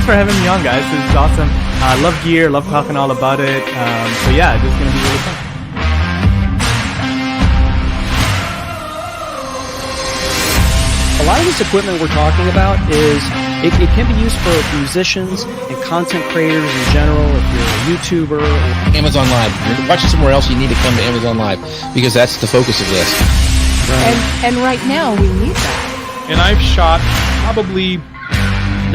for having me on, guys. This is awesome. I love gear, love talking all about it. So yeah, this is going to be really fun. A lot of this equipment we're talking about is, it can be used for musicians and content creators in general. If you're a YouTuber. Amazon Live. If you're watching somewhere else, you need to come to Amazon Live because that's the focus of this. Right. And right now we need that. And I've shot probably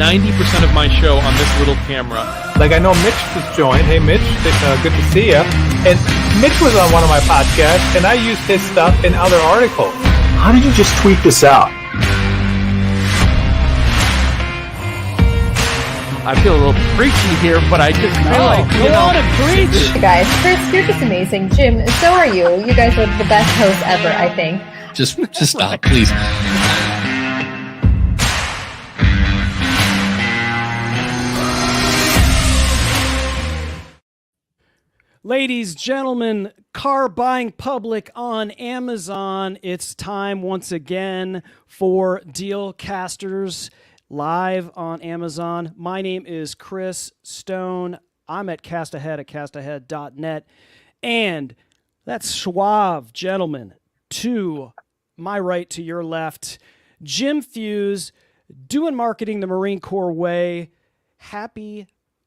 90% of my show on this little camera. Like, I know Mitch just joined. Hey, Mitch, good to see you. And Mitch was on one of my podcasts, and I used his stuff in other articles. How did you just tweet this out? I feel a little preachy here, but I just feel like, you know, preach. Hey guys, Chris, you're just amazing. Jim, so are you. You guys are the best hosts ever, I think. Just stop, please. Ladies, gentlemen, car buying public on Amazon. It's time once again for Dealcasters live on Amazon. My name is Chris Stone. I'm at castahead@castahead.net. And that suave gentleman to my right, to your left, Jim Fuse, doing marketing the Marine Corps way. Happy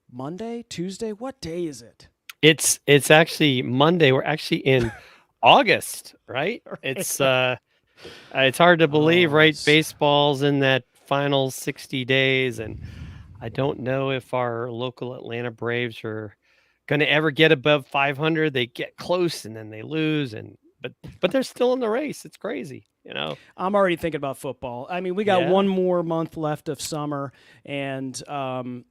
Monday, Tuesday? What day is it? It's actually Monday. We're actually in August, right? It's hard to believe, right? Baseball's in that final 60 days, and I don't know if our local Atlanta Braves are going to ever get above 500. They get close and then they lose, but they're still in the race. It's crazy, you know. I'm already thinking about football. I mean, we got one more month left of summer, and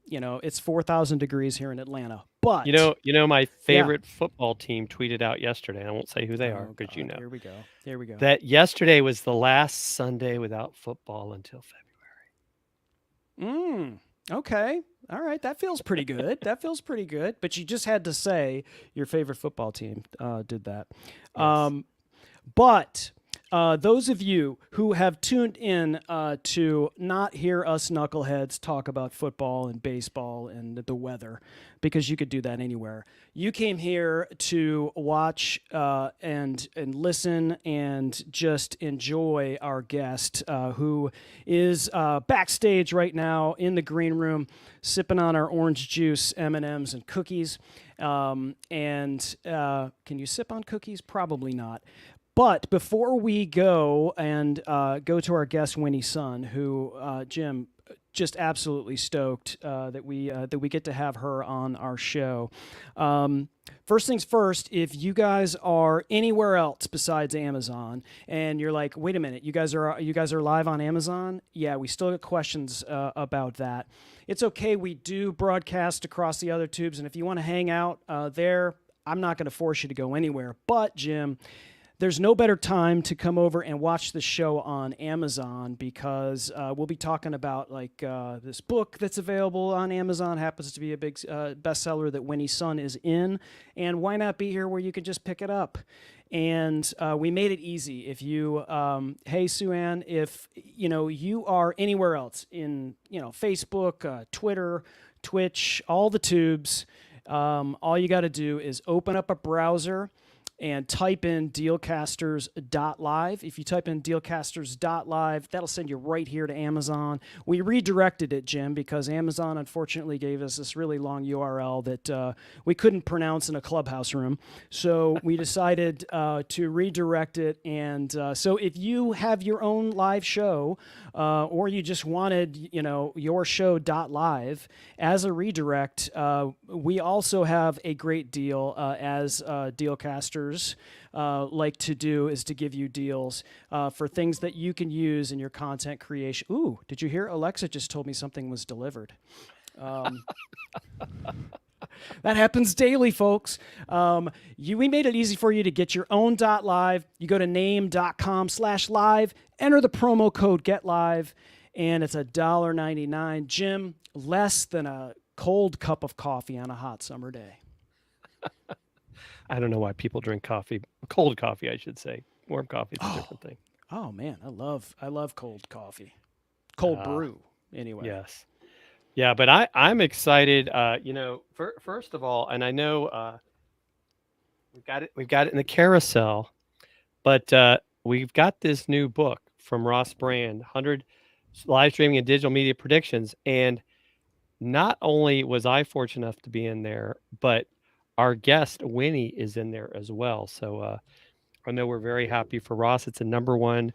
you know, it's 4,000 degrees here in Atlanta. But you know, my favorite football team tweeted out yesterday. I won't say who they are because you know. Here we go. That yesterday was the last Sunday without football until February. Okay. All right. That feels pretty good. But you just had to say your favorite football team did that. Yes. But those of you who have tuned in to not hear us knuckleheads talk about football and baseball and the weather, because you could do that anywhere. You came here to watch and listen and just enjoy our guest, who is backstage right now in the green room, sipping on our orange juice, M&Ms, and cookies. Can you sip on cookies? Probably not. But before we go and go to our guest, Winnie Sun, who, Jim, just absolutely stoked that we get to have her on our show. First things first, if you guys are anywhere else besides Amazon, and you're like, wait a minute, you guys are live on Amazon? Yeah, we still get questions about that. It's okay. We do broadcast across the other tubes, and if you want to hang out there, I'm not going to force you to go anywhere. But Jim, there's no better time to come over and watch the show on Amazon, because we'll be talking about this book that's available on Amazon, happens to be a big bestseller that Winnie Sun is in, and why not be here where you can just pick it up? And we made it easy. If you, hey Sue-Ann, if you are anywhere else in Facebook, Twitter, Twitch, all the tubes, all you got to do is open up a browser and type in Dealcasters.live. If you type in Dealcasters.live, that'll send you right here to Amazon. We redirected it, Jim, because Amazon unfortunately gave us this really long URL that we couldn't pronounce in a clubhouse room. So we decided to redirect it. And so if you have your own live show, or you just wanted, your show.live as a redirect, we also have a great deal as Dealcasters like to do, is to give you deals for things that you can use in your content creation. Ooh, did you hear? Alexa just told me something was delivered. That happens daily, folks. We made it easy for you to get your own .live. You go to name.com/live, enter the promo code GETLIVE, and it's $1.99. Jim, less than a cold cup of coffee on a hot summer day. I don't know why people drink coffee, cold coffee, I should say. Warm coffee is a different thing. Oh man, I love cold coffee, cold brew. Anyway, yes. Yeah, but I'm excited. First of all, and I know we've got it in the carousel, but we've got this new book from Ross Brand, 100 live streaming and digital media predictions, and not only was I fortunate enough to be in there, but our guest Winnie is in there as well. So I know we're very happy for Ross. It's a #1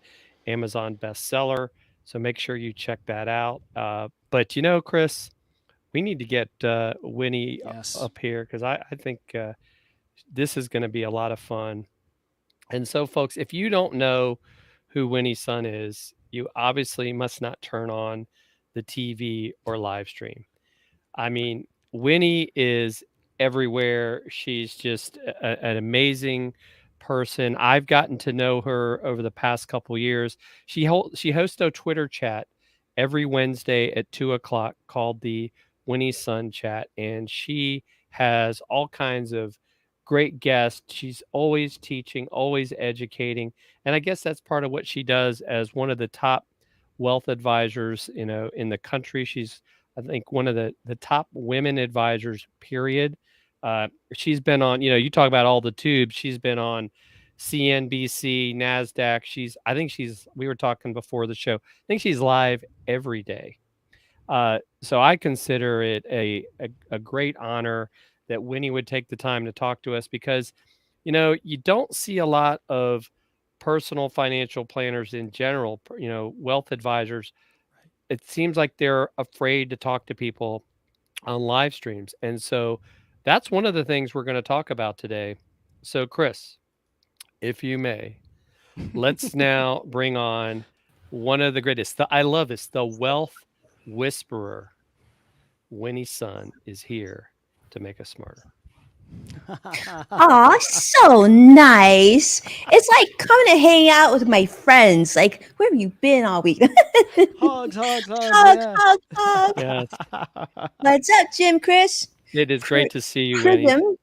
Amazon bestseller. So make sure you check that out. But Chris, we need to get Winnie Yes. up here because I think this is going to be a lot of fun. And so, folks, if you don't know who Winnie Sun is, you obviously must not turn on the TV or live stream. I mean, Winnie is everywhere. She's just an amazing person. I've gotten to know her over the past couple years. She hosts a Twitter chat every Wednesday at 2:00 called the Winnie Sun Chat, and she has all kinds of great guests. She's always teaching, always educating, and I guess that's part of what she does as one of the top wealth advisors, in the country. She's I think one of the top women advisors, period. She's been on, you talk about all the tubes. She's been on CNBC, NASDAQ. We were talking before the show. I think she's live every day. So I consider it a great honor that Winnie would take the time to talk to us because, you don't see a lot of personal financial planners in general, wealth advisors. It seems like they're afraid to talk to people on live streams. And so that's one of the things we're going to talk about today. So, Chris, if you may, let's now bring on one of the greatest. I love this. The wealth whisperer, Winnie Sun, is here to make us smarter. Aw, so nice. It's like coming to hang out with my friends. Like, where have you been all week? Hugs. Hug. Yes. What's up, Jim, Chris? It is great to see you, Winnie. Chrism.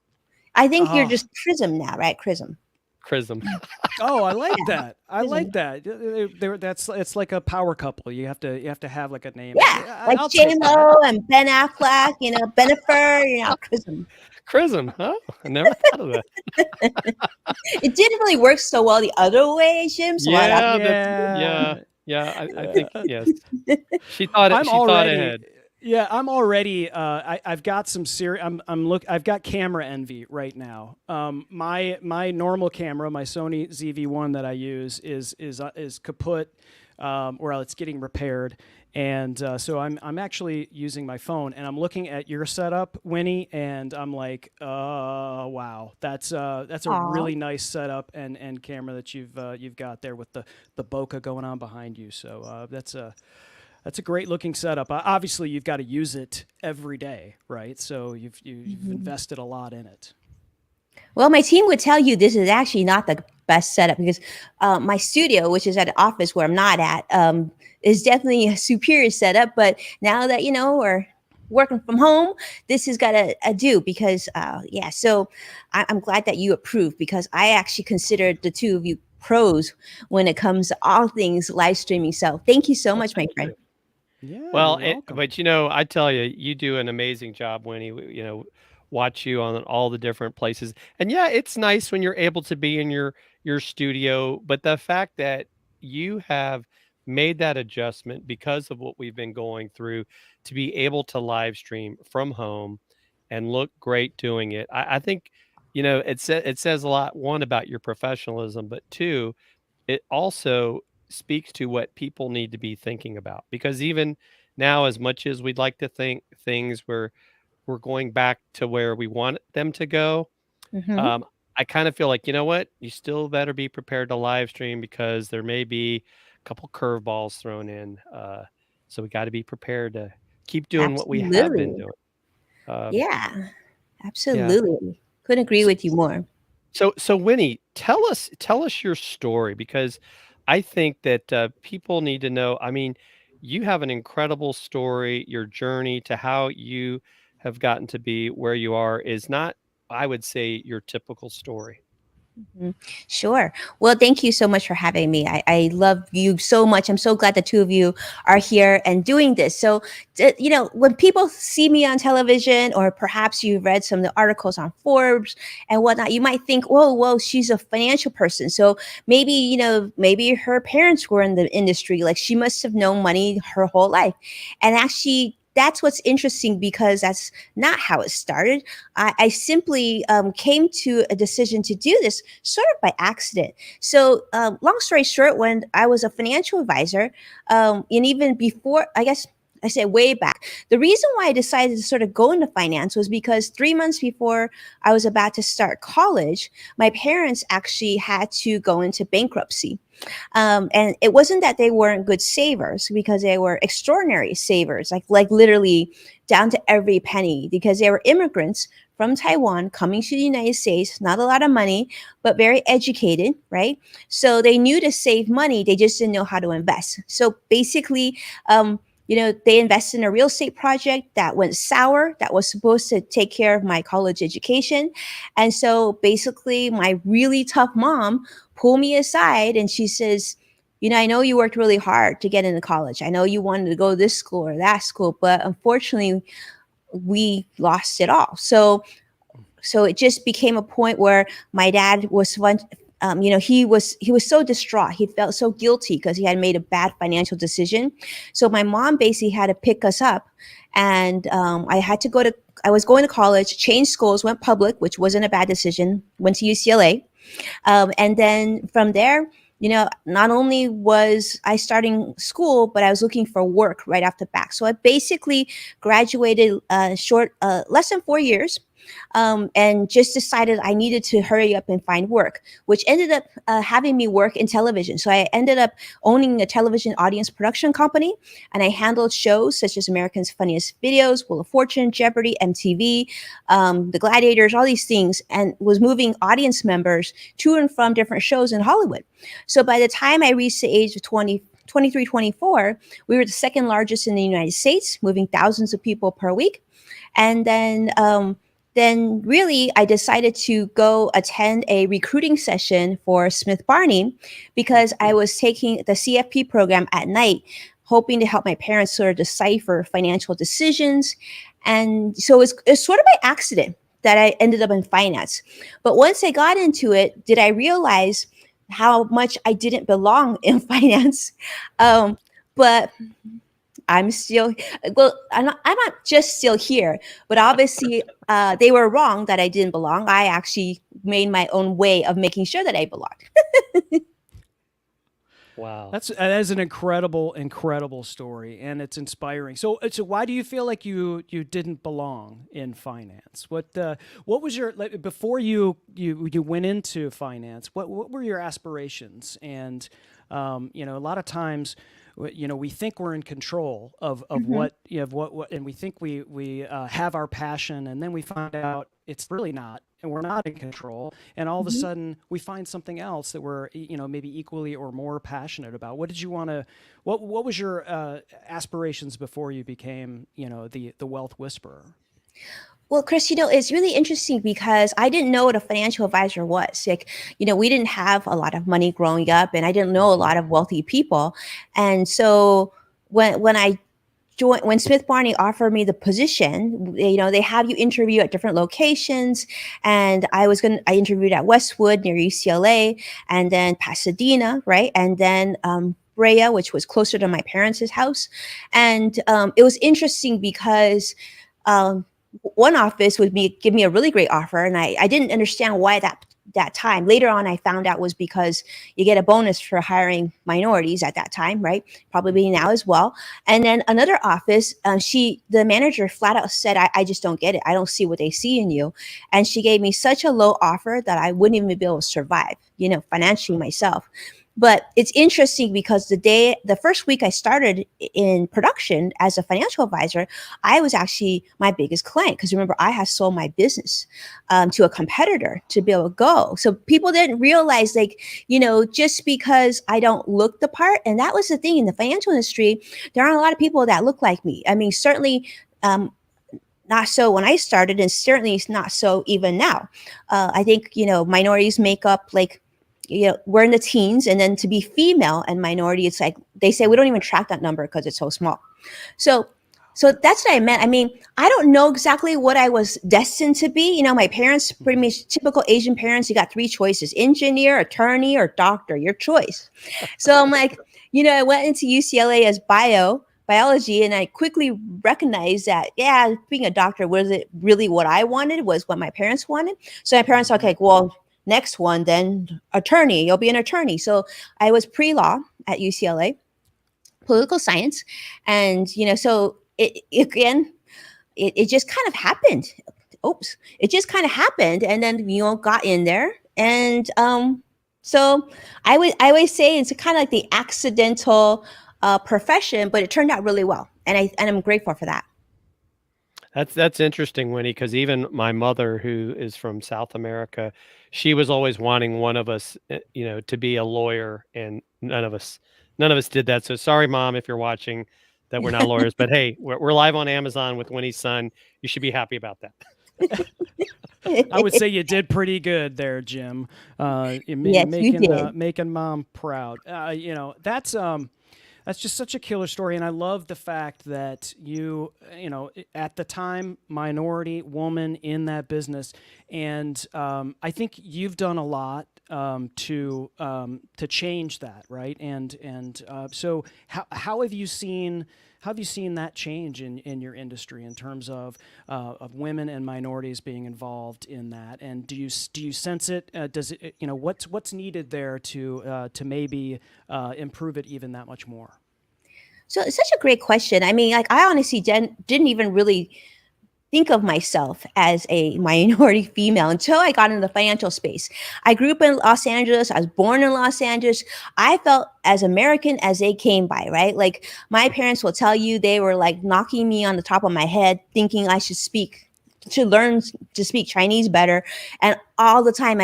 I think you're just Chrism now, right? Chrism. Oh, I like that. I like that. It's like a power couple. You have to have like a name. Yeah, like I'll take J-Lo and Ben Affleck, Bennifer, Chrism. Chrism, huh? I never thought of that. It didn't really work so well the other way, Jim. So I think yes. She thought ahead. Yeah, I'm already. I've got some serious. I've got camera envy right now. My normal camera, my Sony ZV-1 that I use is kaput, or it's getting repaired, and so I'm actually using my phone, and I'm looking at your setup, Winnie, and I'm like, wow, that's a really nice setup and camera that you've got there with the bokeh going on behind you. So that's a great looking setup. Obviously, you've got to use it every day, right? So you've invested a lot in it. Well, my team would tell you this is actually not the best setup because my studio, which is at an office where I'm not at, is definitely a superior setup. But now that, we're working from home, this has got to do because, so I'm glad that you approve because I actually consider the two of you pros when it comes to all things live streaming. So thank you so much, my friend. Yeah. Well, but I tell you, you do an amazing job, Winnie. Watch you on all the different places, and it's nice when you're able to be in your studio. But the fact that you have made that adjustment because of what we've been going through to be able to live stream from home and look great doing it, I think it says a lot. One, about your professionalism, but two, it also speaks to what people need to be thinking about because even now, as much as we'd like to think things we're going back to where we want them to go, I kind of feel like, you still better be prepared to live stream because there may be a couple curveballs thrown in. So we got to be prepared to keep doing what we have been doing. Absolutely. Couldn't agree with you more. So Winnie, tell us your story because I think that people need to know. I mean, you have an incredible story. Your journey to how you have gotten to be where you are is not, I would say, your typical story. Sure. Well, thank you so much for having me. I love you so much. I'm so glad the two of you are here and doing this. So, when people see me on television, or perhaps you've read some of the articles on Forbes and whatnot, you might think, whoa, she's a financial person. So maybe her parents were in the industry. Like, she must have known money her whole life. And actually, that's what's interesting, because that's not how it started. I simply came to a decision to do this sort of by accident. So long story short, when I was a financial advisor, and even before, I guess I say way back, the reason why I decided to sort of go into finance was because 3 months before I was about to start college, my parents actually had to go into bankruptcy. And it wasn't that they weren't good savers, because they were extraordinary savers, like literally down to every penny, because they were immigrants from Taiwan coming to the United States, not a lot of money, but very educated, right? So they knew to save money, they just didn't know how to invest. So basically, they invested in a real estate project that went sour, that was supposed to take care of my college education. And so basically, my really tough mom pulled me aside and she says, I know you worked really hard to get into college. I know you wanted to go to this school or that school, but unfortunately, we lost it all. So it just became a point where my dad was he was so distraught. He felt so guilty because he had made a bad financial decision. So my mom basically had to pick us up, and I was going to college, changed schools, went public, which wasn't a bad decision, went to UCLA. And then from there, not only was I starting school, but I was looking for work right off the bat. So I basically graduated less than 4 years. And just decided I needed to hurry up and find work, which ended up having me work in television. So I ended up owning a television audience production company, and I handled shows such as America's Funniest Videos, Wheel of Fortune, Jeopardy, MTV, The Gladiators, all these things, and was moving audience members to and from different shows in Hollywood. So by the time I reached the age of 23, 24, we were the second largest in the United States, moving thousands of people per week. And then really, I decided to go attend a recruiting session for Smith Barney, because I was taking the CFP program at night, hoping to help my parents sort of decipher financial decisions. And so it's sort of by accident that I ended up in finance. But once I got into it, did I realize how much I didn't belong in finance? But I'm not just still here, but obviously they were wrong that I didn't belong. I actually made my own way of making sure that I belonged. Wow. That is an incredible story, and it's inspiring. So why do you feel like you didn't belong in finance? What was your, before you went into finance, what were your aspirations? And a lot of times, we think we're in control of what and we think we have our passion, and then we find out it's really not, and we're not in control. And all of a sudden, we find something else that we're maybe equally or more passionate about. What did you want to? What was your aspirations before you became the wealth whisperer? Well, Chris, it's really interesting because I didn't know what a financial advisor was. Like, we didn't have a lot of money growing up, and I didn't know a lot of wealthy people. And so when I joined, when Smith Barney offered me the position, they have you interview at different locations, and I interviewed at Westwood near UCLA, and then Pasadena, right, and then Brea, which was closer to my parents' house. And it was interesting because one office would give me a really great offer, and I didn't understand why that time. Later on, I found out was because you get a bonus for hiring minorities at that time, right? Probably now as well. And then another office, the manager flat out said, I just don't get it. I don't see what they see in you. And she gave me such a low offer that I wouldn't even be able to survive, financially myself. But it's interesting because the first week I started in production as a financial advisor, I was actually my biggest client, because remember, I had sold my business to a competitor to be able to go. So people didn't realize, just because I don't look the part, and that was the thing in the financial industry, there aren't a lot of people that look like me. I mean, certainly not so when I started, and certainly not so even now. I think, minorities make up like, we're in the teens, and then to be female and minority, it's like they say we don't even track that number because it's so small. So that's what I meant. I mean, I don't know exactly what I was destined to be. My parents, pretty much typical Asian parents, you got 3 choices: engineer, attorney, or doctor, your choice. So I'm like, I went into UCLA as biology, and I quickly recognized that, being a doctor wasn't really what I wanted, was what my parents wanted. So my parents were like, well, next one, then attorney, you'll be an attorney. So I was pre-law at UCLA, political science. And, so it just kind of happened. It just kind of happened. And then, got in there. And so I always say it's kind of like the accidental profession, but it turned out really well. And I'm grateful for that. That's interesting, Winnie, because even my mother, who is from South America, she was always wanting one of us, to be a lawyer, and none of us did that. So sorry, Mom, if you're watching, that we're not lawyers. But hey, we're live on Amazon with Winnie Sun. You should be happy about that. I would say you did pretty good there, Jim. Yes, you did. Making Mom proud. That's just such a killer story. And I love the fact that you at the time, minority woman in that business. And I think you've done a lot to change that, right? And so how have you seen that change in your industry in terms of women and minorities being involved in that? And do you sense it? Does it, what's needed there to maybe improve it even that much more? So it's such a great question. I mean, like, I honestly didn't even really think of myself as a minority female until I got into the financial space. I grew up in Los Angeles. I was born in Los Angeles. I felt as American as they came by, right? Like, my parents will tell you they were like knocking me on the top of my head, thinking I should learn to speak Chinese better. And all the time,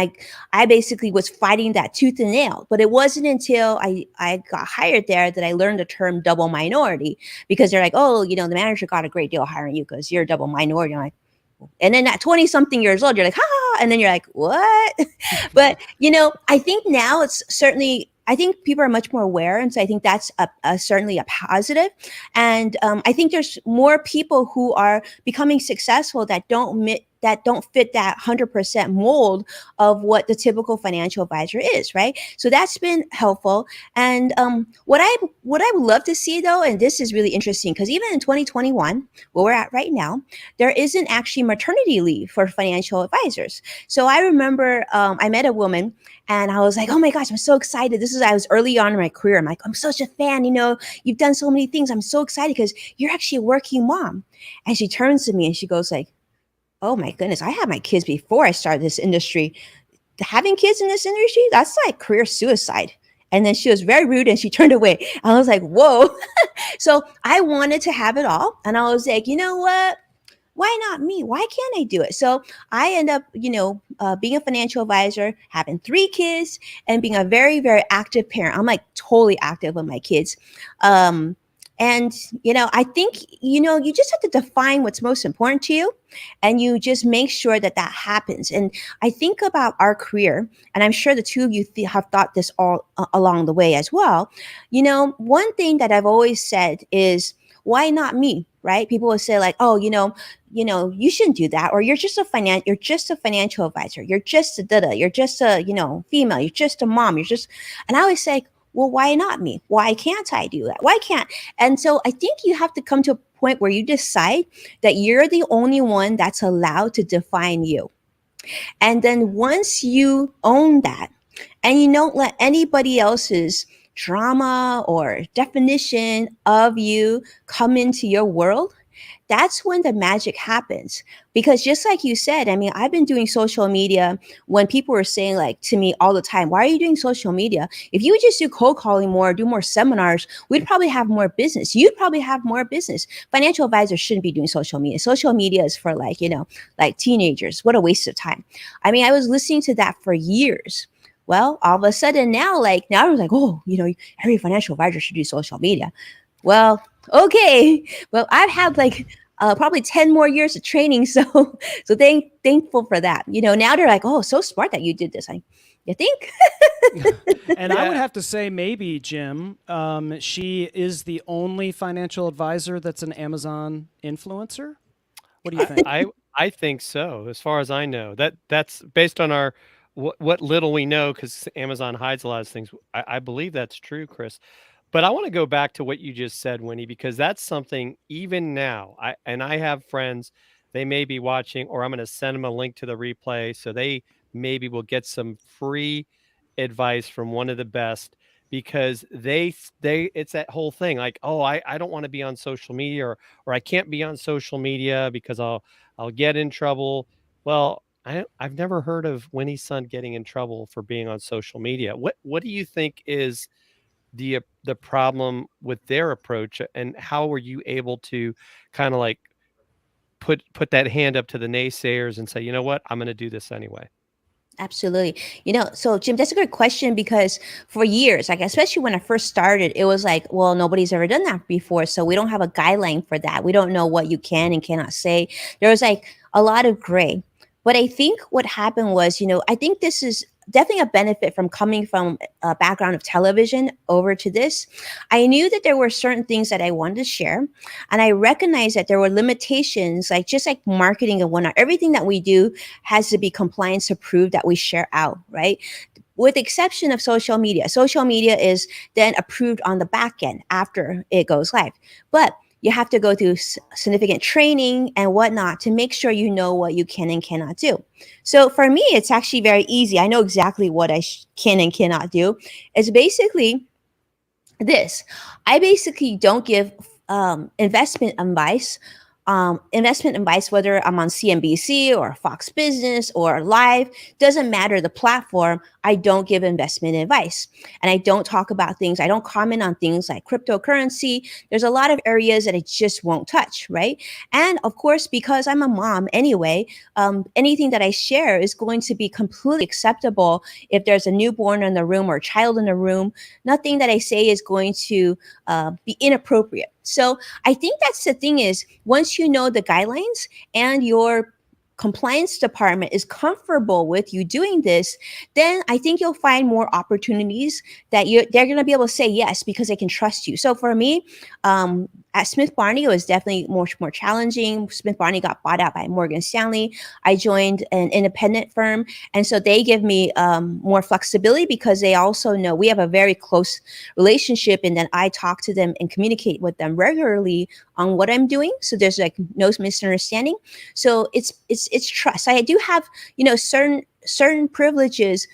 I basically was fighting that tooth and nail. But it wasn't until I got hired there that I learned the term double minority, because they're like, oh, the manager got a great deal hiring you because you're a double minority. I'm like, and then at 20 something years old, you're like, ha, and then you're like, what? But, I think now it's certainly, I think people are much more aware. And so I think that's certainly a positive. And I think there's more people who are becoming successful that don't fit that 100% mold of what the typical financial advisor is, right? So that's been helpful. And what I would love to see, though, and this is really interesting, because even in 2021, where we're at right now, there isn't actually maternity leave for financial advisors. So I remember I met a woman, and I was like, oh my gosh, I'm so excited. I was early on in my career. I'm like, I'm such a fan. You've done so many things. I'm so excited because you're actually a working mom. And she turns to me and she goes like, oh my goodness, I had my kids before I started this industry. Having kids in this industry, that's like career suicide. And then she was very rude and she turned away. I was like, whoa. So I wanted to have it all. And I was like, you know what? Why not me? Why can't I do it? So I end up, being a financial advisor, having 3 kids, and being a very, very active parent. I'm like totally active with my kids. And, I think, you just have to define what's most important to you, and you just make sure that happens. And I think about our career, and I'm sure the two of you have thought this all along the way as well. One thing that I've always said is, why not me? Right? People will say like, oh, you shouldn't do that. Or you're just a financial advisor. You're just a da-da. You're just a, female. You're just a mom. And I always say, well, why not me? Why can't I do that? Why can't? And so I think you have to come to a point where you decide that you're the only one that's allowed to define you. And then once you own that, and you don't let anybody else's drama or definition of you come into your world, that's when the magic happens. Because just like you said, I mean, I've been doing social media when people were saying like to me all the time, why are you doing social media? If you would just do cold calling more, do more seminars, we'd probably have more business. You'd probably have more business. Financial advisors shouldn't be doing social media. Social media is for like teenagers. What a waste of time. I mean, I was listening to that for years. Well, all of a sudden now I was like, oh, every financial advisor should do social media. Well, okay. Well, I've had probably 10 more years of training. So thankful for that. Now they're like, oh, so smart that you did this. You think? And I would have to say maybe, Jim, she is the only financial advisor that's an Amazon influencer. What do you think? I think so. As far as I know, that's based on our what little we know, because Amazon hides a lot of things. I believe that's true, Chris. But I want to go back to what you just said, Winnie, because that's something even now. I have friends, they may be watching, or I'm going to send them a link to the replay so they maybe will get some free advice from one of the best, because they it's that whole thing like, oh, I don't want to be on social media, or I can't be on social media because I'll get in trouble. Well, I've never heard of Winnie Sun getting in trouble for being on social media. What do you think is the problem with their approach, and how were you able to kind of like put that hand up to the naysayers and say, you know what, I'm going to do this anyway? Absolutely. So Jim, that's a good question, because for years, like especially when I first started, it was like, well, nobody's ever done that before. So we don't have a guideline for that. We don't know what you can and cannot say. There was like a lot of gray. But I think what happened was, I think this is definitely a benefit from coming from a background of television over to this. I knew that there were certain things that I wanted to share, and I recognized that there were limitations, like just like marketing and whatnot. Everything that we do has to be compliance approved that we share out, right? With the exception of social media. Social media is then approved on the back end after it goes live. But you have to go through significant training and whatnot to make sure you know what you can and cannot do. So for me, it's actually very easy. I know exactly what I can and cannot do. It's basically this. I basically don't give investment advice, whether I'm on CNBC or Fox Business or live, doesn't matter the platform. I don't give investment advice, and I don't talk about things. I don't comment on things like cryptocurrency. There's a lot of areas that I just won't touch, right? And of course, because I'm a mom anyway, anything that I share is going to be completely acceptable if there's a newborn in the room or a child in the room. Nothing that I say is going to be inappropriate. So I think that's the thing is, once you know the guidelines and your compliance department is comfortable with you doing this, then I think you'll find more opportunities that they're going to be able to say yes because they can trust you. So for me, at Smith Barney, it was definitely much more challenging. Smith Barney got bought out by Morgan Stanley. I joined an independent firm, and so they give me more flexibility because they also know we have a very close relationship, and then I talk to them and communicate with them regularly on what I'm doing. So there's like no misunderstanding. So it's trust. I do have certain privileges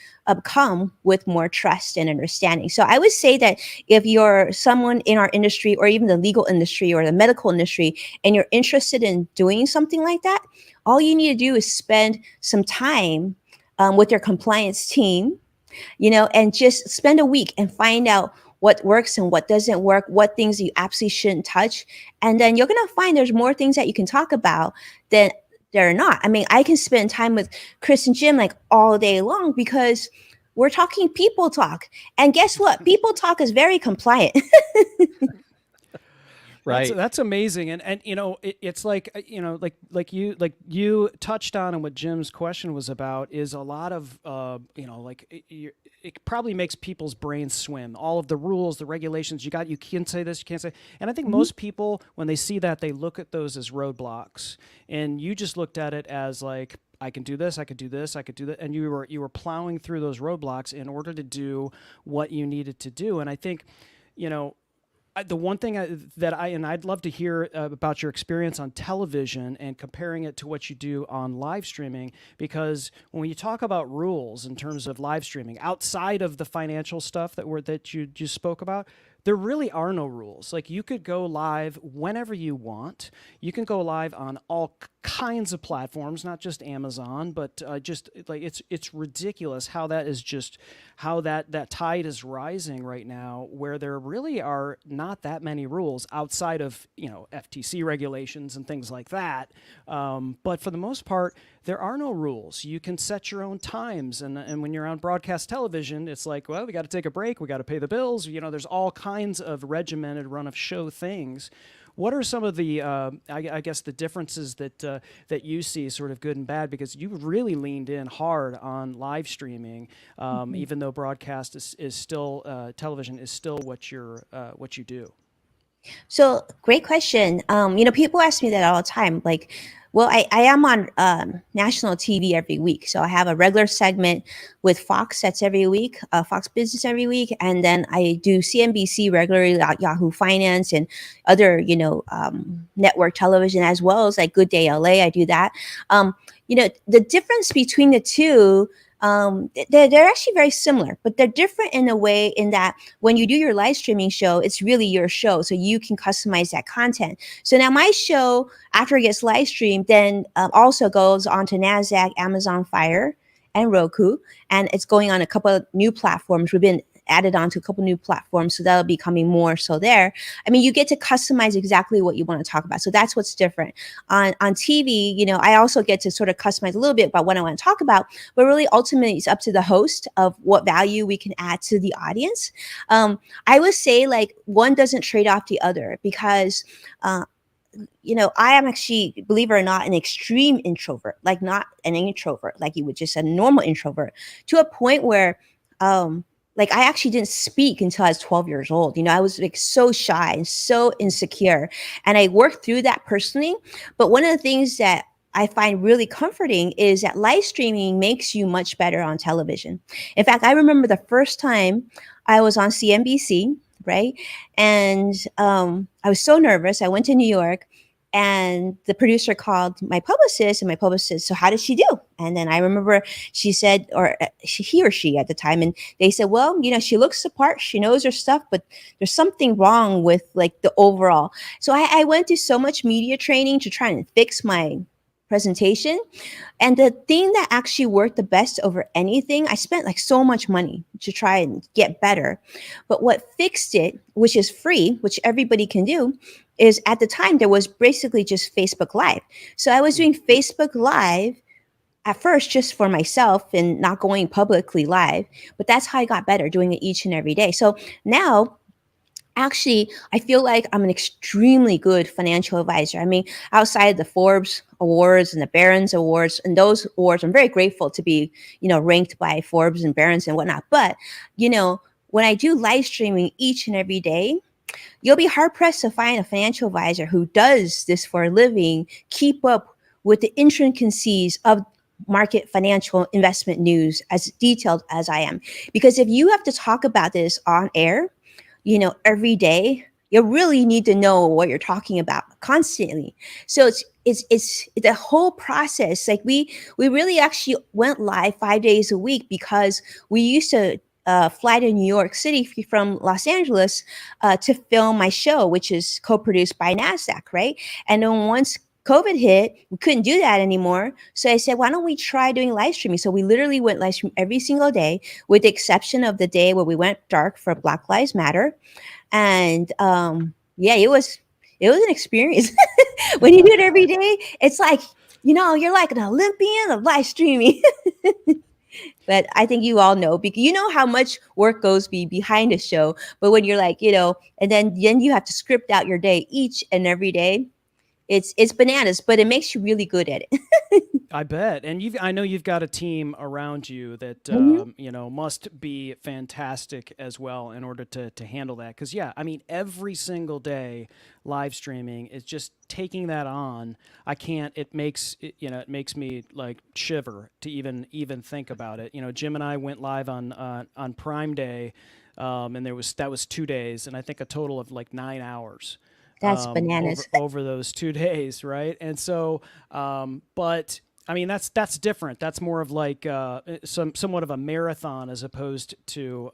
come with more trust and understanding. So I would say that if you're someone in our industry, or even the legal industry or the medical industry, and you're interested in doing something like that, all you need to do is spend some time with your compliance team, and just spend a week and find out what works and what doesn't work, what things you absolutely shouldn't touch. And then you're going to find there's more things that you can talk about than they're not. I mean, I can spend time with Chris and Jim like all day long because we're talking people talk. And guess what? People talk is very compliant. Right. That's amazing. And it's like, like you touched on, and what Jim's question was about is a lot of, it probably makes people's brains swim. All of the rules, the regulations, you can't say this, you can't say. And I think most people, when they see that, they look at those as roadblocks. And you just looked at it as like, I can do this, I could do this, I could do that. And you were plowing through those roadblocks in order to do what you needed to do. And I think, the one thing I'd love to hear about your experience on television and comparing it to what you do on live streaming, because when you talk about rules in terms of live streaming, outside of the financial stuff that you just spoke about, there really are no rules. Like, you could go live whenever you want. You can go live on all kinds of platforms, not just Amazon, but just like it's ridiculous how that tide is rising right now, where there really are not that many rules outside of FTC regulations and things like that. But for the most part, there are no rules. You can set your own times, and when you're on broadcast television, it's like, well, we got to take a break, we got to pay the bills. There's all kinds of regimented run of show things. what are some of the, I guess, the differences that you see, sort of good and bad, because you really leaned in hard on live streaming, even though broadcast is still television is still what you do. So great question. People ask me that all the time. Like, well, I am on national TV every week. So I have a regular segment with Fox that's every week, Fox Business every week. And then I do CNBC regularly, like Yahoo Finance and other, network television, as well as like Good Day LA. I do that. The difference between the two, they're actually very similar, but they're different in a way in that when you do your live streaming show, it's really your show. So you can customize that content. So now my show, after it gets live streamed, then also goes onto NASDAQ, Amazon Fire, and Roku. And it's going on a couple of new platforms. We've been added onto a couple new platforms, so that'll be coming more so there. I mean, you get to customize exactly what you want to talk about. So that's what's different. On TV, I also get to sort of customize a little bit about what I want to talk about, but really ultimately it's up to the host of what value we can add to the audience. I would say like one doesn't trade off the other because I am actually, believe it or not, an extreme introvert, like not an introvert, like you would just a normal introvert, to a point where like I actually didn't speak until I was 12 years old. I was like so shy and so insecure, and I worked through that personally. But one of the things that I find really comforting is that live streaming makes you much better on television. In fact, I remember the first time I was on CNBC, right? And I was so nervous. I went to New York, and the producer called my publicist, and my publicist, so how did she do? And then I remember she said, or he or she at the time, and they said, well, she looks the part, she knows her stuff, but there's something wrong with like the overall. So I went through so much media training to try and fix my presentation. And the thing that actually worked the best over anything, I spent like so much money to try and get better. But what fixed it, which is free, which everybody can do, is at the time there was basically just Facebook Live. So I was doing Facebook Live at first just for myself and not going publicly live, but that's how I got better, doing it each and every day. So now, actually, I feel like I'm an extremely good financial advisor. I mean, outside of the Forbes Awards and the Barron's Awards and those awards, I'm very grateful to be, ranked by Forbes and Barron's and whatnot. But, when I do live streaming each and every day, you'll be hard pressed to find a financial advisor who does this for a living, keep up with the intricacies of market financial investment news as detailed as I am. Because if you have to talk about this on air, every day, you really need to know what you're talking about constantly. So it's the whole process. Like we really actually went live 5 days a week because we used to fly to New York City from Los Angeles to film my show, which is co-produced by NASDAQ, right? And then once COVID hit, we couldn't do that anymore. So I said, why don't we try doing live streaming? So we literally went live stream every single day, with the exception of the day where we went dark for Black Lives Matter. And it was an experience. When you do it every day, it's like, you're like an Olympian of live streaming. But I think you all know, because you know how much work goes behind a show. But when you're like, and then you have to script out your day each and every day. It's bananas, but it makes you really good at it. I bet. And I know you've got a team around you that, must be fantastic as well in order to handle that. Because, every single day live streaming is just taking that on. I can't, it makes me like shiver to even think about it. Jim and I went live on Prime Day, and that was 2 days, and I think a total of like 9 hours. That's bananas. over those 2 days, right? And so, but I mean, that's different. That's more of like somewhat of a marathon, as opposed to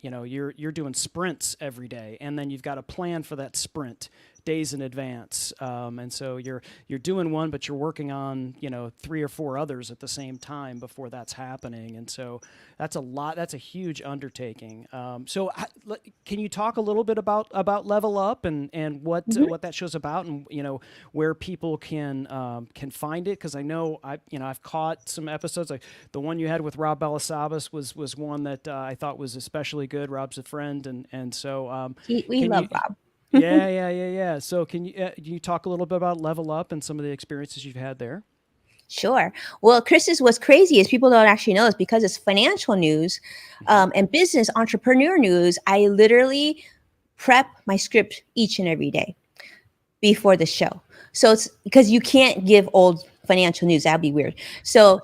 you're doing sprints every day, and then you've got a plan for that sprint days in advance. And so you're doing one, but you're working on 3 or 4 others at the same time before that's happening. And so that's a lot. That's a huge undertaking. So can you talk a little bit about Level Up and what that show's about, and where people can find it? Because I know I've caught some episodes, like the one you had with Rob Balasabas was one that I thought was especially good. Rob's a friend, and so we love Rob. Yeah. So can you talk a little bit about Level Up and some of the experiences you've had there? Sure. Well, Chris's what's crazy is people don't actually know this because it's financial news and business entrepreneur news. I literally prep my script each and every day before the show. So it's because you can't give old financial news. That'd be weird. So,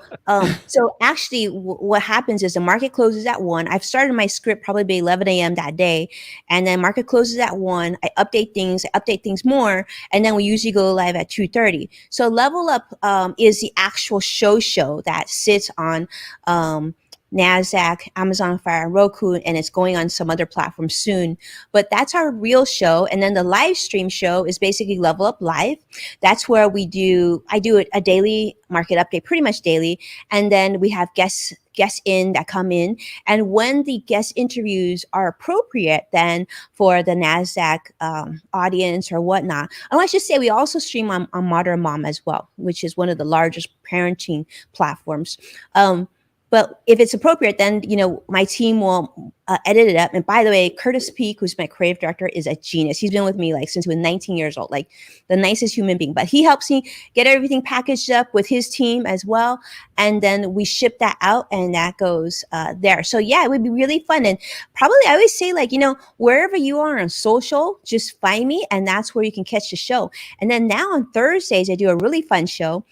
so actually what happens is the market closes at 1. I've started my script probably by 11 a.m. that day. And then market closes at 1. I update things more. And then we usually go live at 2:30. So Level Up is the actual show that sits on NASDAQ, Amazon Fire, Roku, and it's going on some other platform soon. But that's our real show. And then the live stream show is basically Level Up Live. That's where I do a daily market update, pretty much daily. And then we have guests that come in. And when the guest interviews are appropriate then for the NASDAQ audience or whatnot, and I should say we also stream on ModernMom as well, which is one of the largest parenting platforms. But if it's appropriate, then, my team will edit it up. And by the way, Curtis Peak, who's my creative director, is a genius. He's been with me since he was 19 years old, the nicest human being. But he helps me get everything packaged up with his team as well. And then we ship that out and that goes there. So yeah, it would be really fun. And probably I always say wherever you are on social, just find me and that's where you can catch the show. And then now on Thursdays, I do a really fun show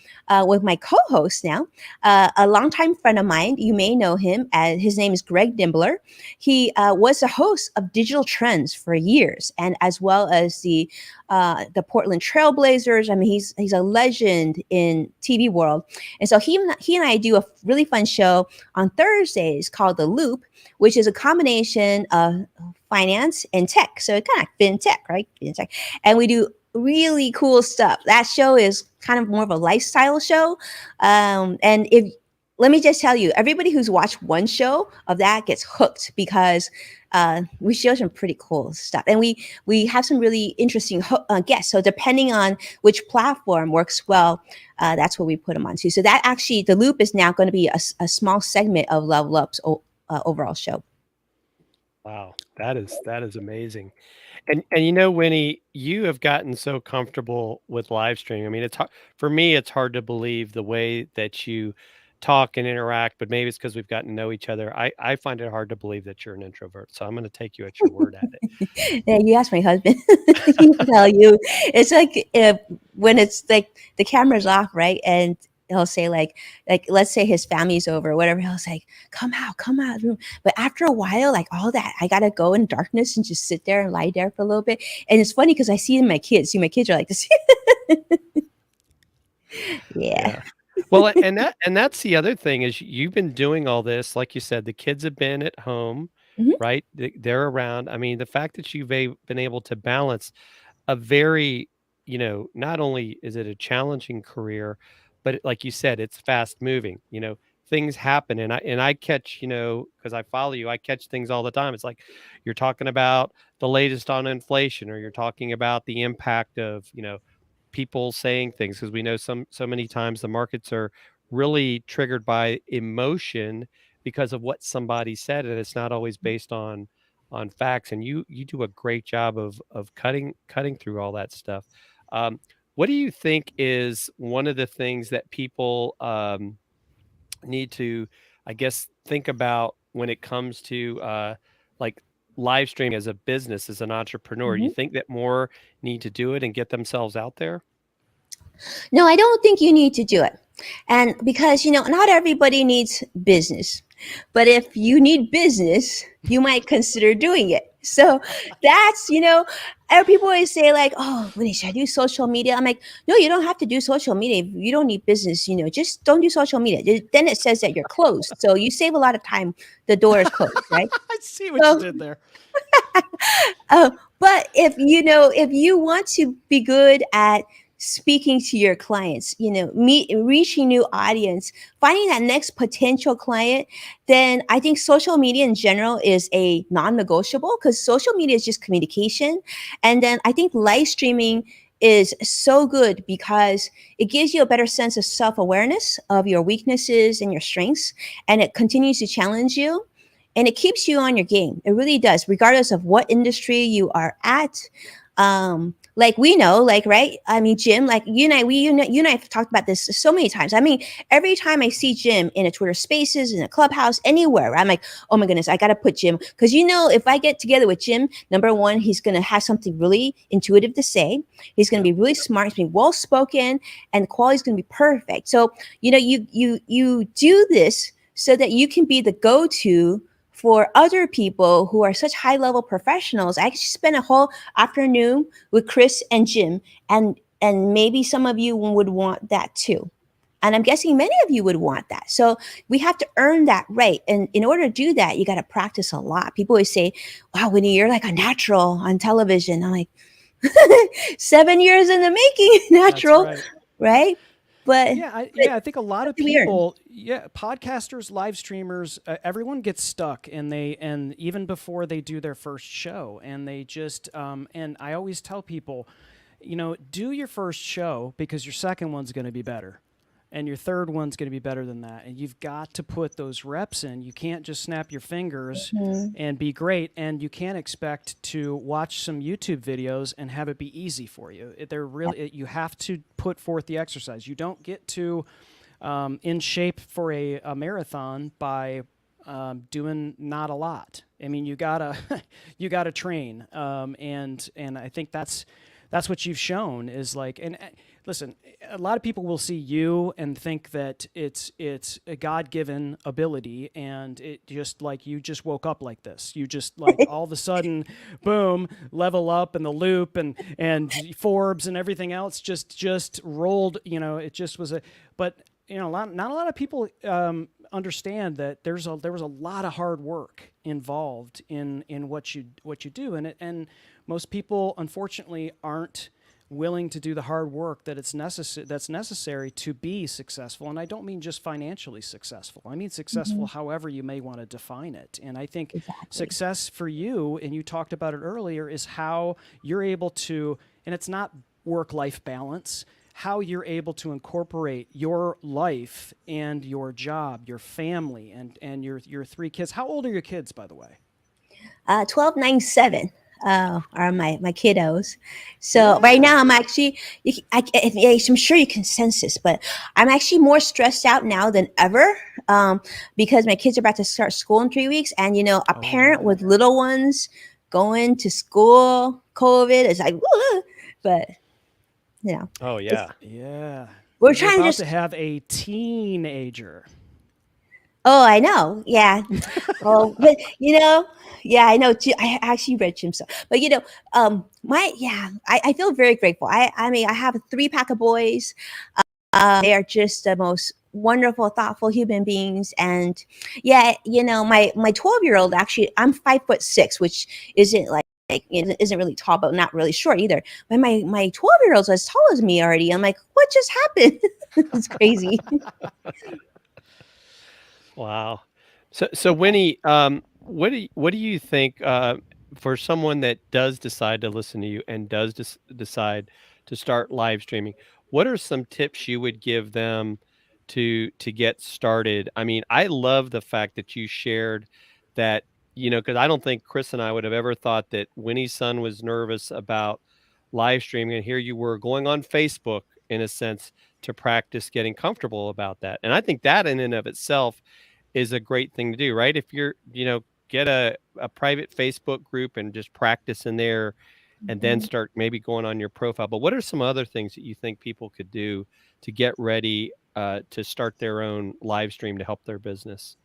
with my co-host now, a longtime friend of mine. You may know him. His name is Greg Dimbler. He was the host of Digital Trends for years, and as well as the Portland Trailblazers. I mean, he's a legend in TV world. And so he and I do a really fun show on Thursdays called The Loop, which is a combination of finance and tech. So it kind of fintech, right? Fintech. And we do really cool stuff. That show is kind of more of a lifestyle show. Let me just tell you, everybody who's watched one show of that gets hooked because we show some pretty cool stuff. And we have some really interesting guests. So depending on which platform works well, that's what we put them onto. So that actually, The Loop is now going to be a small segment of Level Up's overall show. Wow, that is amazing. And Winnie, you have gotten so comfortable with live streaming. I mean, for me, it's hard to believe the way that you talk and interact, but maybe it's because we've gotten to know each other. I find it hard to believe that you're an introvert. So I'm going to take you at your word at it. Yeah, you ask my husband. He'll tell you. It's like when it's like the camera's off, right? And he'll say like let's say his family's over or whatever, he'll say, come out of the room. But after a while, all that, I gotta go in darkness and just sit there and lie there for a little bit. And it's funny because I see my kids are like this. Yeah. Well, and that's the other thing is you've been doing all this, like you said, the kids have been at home, right? They're around. I mean, the fact that you've been able to balance a very, not only is it a challenging career, but like you said, it's fast moving. Things happen, and I catch, because I follow you, I catch things all the time. It's like you're talking about the latest on inflation, or you're talking about the impact of, people saying things, because we know so many times the markets are really triggered by emotion because of what somebody said, and it's not always based on facts. And you do a great job of cutting through all that stuff. What do you think is one of the things that people need to, I guess, think about when it comes to live streaming as a business, as an entrepreneur? Do you think that more need to do it and get themselves out there? No, I don't think you need to do it. And because, not everybody needs business. But if you need business, you might consider doing it. So that's, people always say oh, Winnie, should I do social media? I'm like, no, you don't have to do social media. If you don't need business, just don't do social media. Then it says that you're closed. So you save a lot of time. The door is closed, right? I see what you did there. But if you want to be good at speaking to your clients, reaching new audience, finding that next potential client, then I think social media in general is a non-negotiable, because social media is just communication. And then I think live streaming is so good because it gives you a better sense of self-awareness of your weaknesses and your strengths, and it continues to challenge you. And it keeps you on your game. It really does, regardless of what industry you are at. Like we know, like, right? I mean, Jim, like you and I have talked about this so many times. I mean, every time I see Jim in a Twitter Spaces, in a Clubhouse, anywhere, I'm like, oh my goodness, I got to put Jim. Because, if I get together with Jim, number one, he's going to have something really intuitive to say. He's going to be really smart. He's going to be well-spoken, and the quality is going to be perfect. So, you do this so that you can be the go-to for other people who are such high-level professionals. I actually spent a whole afternoon with Chris and Jim, and maybe some of you would want that too. And I'm guessing many of you would want that. So we have to earn that right. And in order to do that, you got to practice a lot. People always say, wow, Winnie, you're like a natural on television. I'm like, 7 years in the making, natural, right? But I think a lot of people, podcasters, live streamers, everyone gets stuck, and even before they do their first show, and they just and I always tell people, do your first show, because your second one's going to be better, and your third one's going to be better than that, and you've got to put those reps in. You can't just snap your fingers and be great, and you can't expect to watch some YouTube videos and have it be easy for you. You have to put forth the exercise. You don't get to in shape for a marathon by doing not a lot. I mean, you gotta train, and I think that's what you've shown is like. And listen, a lot of people will see you and think that it's a God-given ability, and it just like you just woke up like this. You just like all of a sudden, boom, level up, and the loop and Forbes and everything else just rolled. It just was but not a lot of people understand that there was a lot of hard work involved in what you do, and most people unfortunately aren't willing to do the hard work that's necessary to be successful. And I don't mean just financially successful. I mean successful however you may want to define it. And I think success for you, and you talked about it earlier, is how you're able to, and it's not work-life balance, how you're able to incorporate your life and your job, your family, and your 3 kids. How old are your kids, by the way? 12, 9, 7. Are my kiddos. So right now I'm actually, I'm sure you can sense this, but I'm actually more stressed out now than ever because my kids are about to start school in 3 weeks. And, a parent with little ones going to school, COVID, is like, but, Oh, yeah. Yeah. We're trying to have a teenager. Oh, I know. Yeah. Oh, but I know. I actually read Jim's stuff, but I feel very grateful. I mean, I have a 3-pack of boys. They are just the most wonderful, thoughtful human beings. And my 12-year-old, actually, I'm 5'6", which isn't isn't really tall, but not really short either. But my 12-year-old's as tall as me already. I'm like, what just happened? It's crazy. Wow. So Winnie, what do you think for someone that does decide to listen to you and does decide to start live streaming? What are some tips you would give them to get started? I mean, I love the fact that you shared that, because I don't think Chris and I would have ever thought that Winnie Sun was nervous about live streaming, and here you were going on Facebook, in a sense, to practice getting comfortable about that. And I think that in and of itself is a great thing to do, right? If you're, get a private Facebook group and just practice in there, and then start maybe going on your profile. But what are some other things that you think people could do to get ready to start their own live stream to help their business?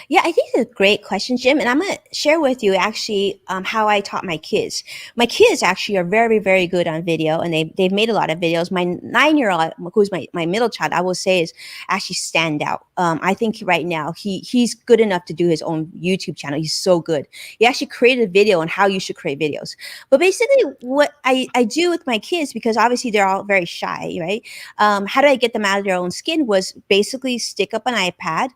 Yeah, I think it's a great question, Jim. And I'm going to share with you actually how I taught my kids. My kids actually are very, very good on video, and they've made a lot of videos. My 9-year-old, who's my middle child, I will say is actually stand out. I think right now he's good enough to do his own YouTube channel. He's so good. He actually created a video on how you should create videos. But basically what I do with my kids, because obviously they're all very shy, right? How do I get them out of their own skin was basically stick up an iPad,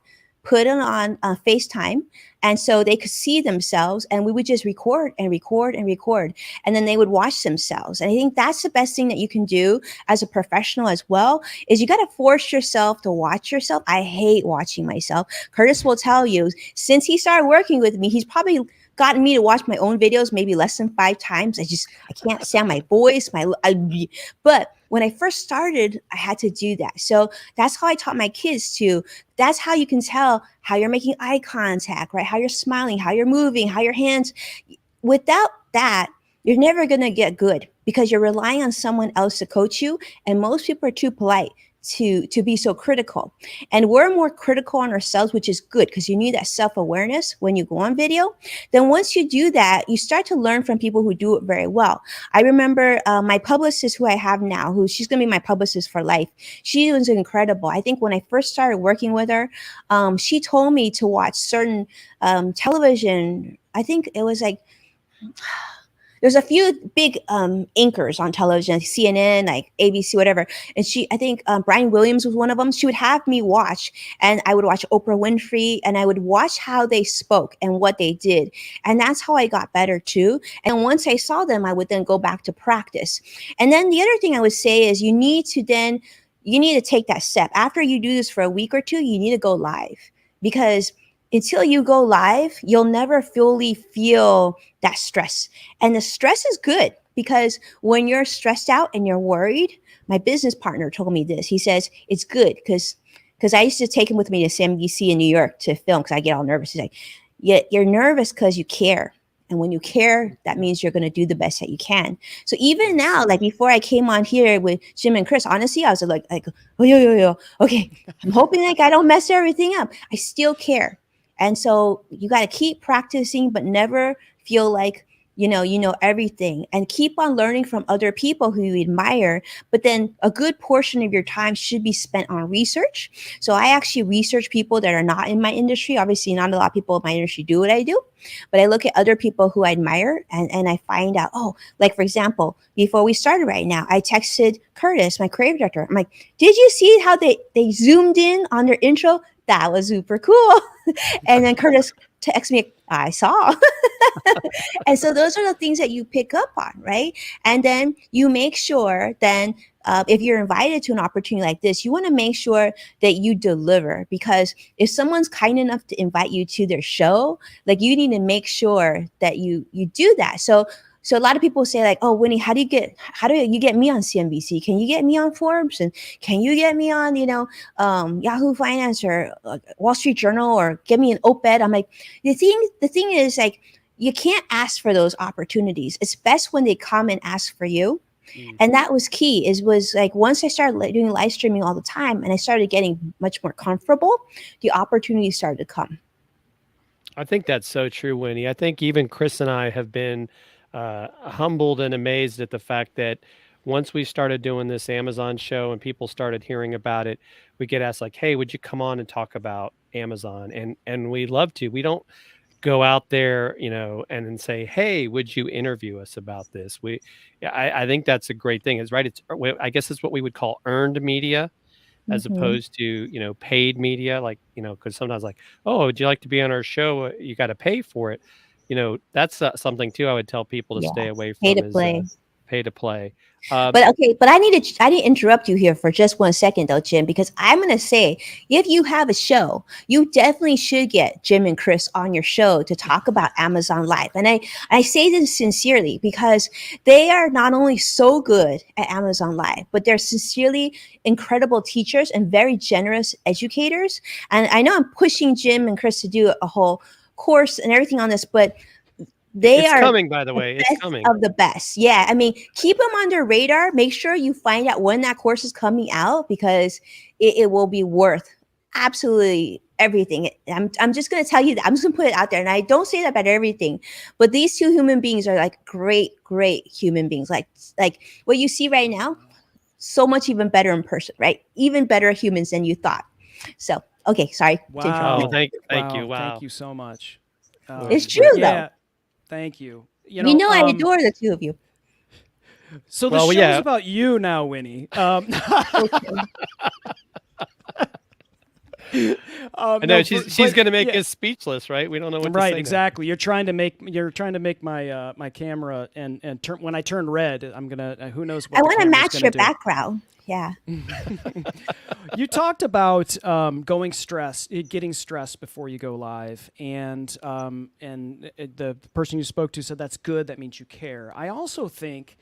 put it on FaceTime, and so they could see themselves, and we would just record and record and record, and then they would watch themselves. And I think that's the best thing that you can do as a professional as well, is you got to force yourself to watch yourself. I hate watching myself. Curtis will tell you, since he started working with me, he's probably gotten me to watch my own videos maybe less than 5 times. I can't stand my voice. But when I first started, I had to do that. So that's how I taught my kids to. That's how you can tell how you're making eye contact, right? How you're smiling, how you're moving, how your hands. Without that, you're never going to get good because you're relying on someone else to coach you. And most people are too polite to be so critical. And we're more critical on ourselves, which is good because you need that self-awareness when you go on video. Then once you do that, you start to learn from people who do it very well. I remember my publicist who I have now, she's going to be my publicist for life. She was incredible. I think when I first started working with her, she told me to watch certain television. I think it was like, there's a few big anchors on television, CNN, like ABC, whatever. And I think Brian Williams was one of them. She would have me watch, and I would watch Oprah Winfrey, and I would watch how they spoke and what they did. And that's how I got better too. And once I saw them, I would then go back to practice. And then the other thing I would say is you need to take that step. After you do this for a week or two, you need to go live, because until you go live, you'll never fully feel that stress. And the stress is good because when you're stressed out and you're worried, my business partner told me this. He says, it's good because I used to take him with me to CNBC in New York to film because I get all nervous. He's like, yeah, you're nervous because you care. And when you care, that means you're going to do the best that you can. So even now, like before I came on here with Jim and Chris, honestly, I was like, oh, yo. Okay, I'm hoping like I don't mess everything up. I still care. And so you got to keep practicing, but never feel like, you know everything, and keep on learning from other people who you admire. But then a good portion of your time should be spent on research. So I actually research people that are not in my industry. Obviously, not a lot of people in my industry do what I do, but I look at other people who I admire and I find out, like for example, before we started right now, I texted Curtis, my creative director. I'm like, did you see how they zoomed in on their intro? That was super cool. And then Curtis texted me, I saw. And so those are the things that you pick up on, right? And then you make sure then if you're invited to an opportunity like this, you want to make sure that you deliver, because if someone's kind enough to invite you to their show, like you need to make sure that you do that. So a lot of people say like, oh, Winnie, how do you get me on CNBC? Can you get me on Forbes? And can you get me on, Yahoo Finance or Wall Street Journal, or get me an op-ed? I'm like, the thing is like, you can't ask for those opportunities. It's best when they come and ask for you. And that was key. Was like once I started doing live streaming all the time and I started getting much more comfortable, the opportunities started to come. I think that's so true, Winnie. I think even Chris and I have been humbled and amazed at the fact that once we started doing this Amazon show and people started hearing about it, we get asked like, hey, would you come on and talk about Amazon? And we love to. We don't go out there, and then say, hey, would you interview us about this? I think that's a great thing. It's right. I guess it's what we would call earned media, as opposed to, paid media, like, because sometimes like, oh, would you like to be on our show? You got to pay for it. That's something too I would tell people to stay away from. Pay to play. But I need to interrupt you here for just 1 second though, Jim, because I'm going to say, if you have a show, you definitely should get Jim and Chris on your show to talk about Amazon Live. And I say this sincerely because they are not only so good at Amazon Live, but they're sincerely incredible teachers and very generous educators. And I know I'm pushing Jim and Chris to do a whole course and everything on this, but it's coming, by the way. It's coming. Of the best. Yeah. I mean, keep them on their radar. Make sure you find out when that course is coming out, because it will be worth absolutely everything. I'm just going to tell you that. I'm just going to put it out there. And I don't say that about everything, but these two human beings are like great human beings. Like what you see right now, so much even better in person, right? Even better humans than you thought. So, okay. Sorry. Wow. Thank you. Wow. Thank you so much. It's true though. Thank you. I adore the two of you. So the show's about you now, Winnie. I know she's going to make us speechless, right? We don't know what to say. Right, exactly. You're trying to make my my camera and when I turn red, I'm gonna who knows what I want to match your background. Yeah. You talked about getting stressed before you go live, and the person you spoke to said that's good. That means you care. I also think,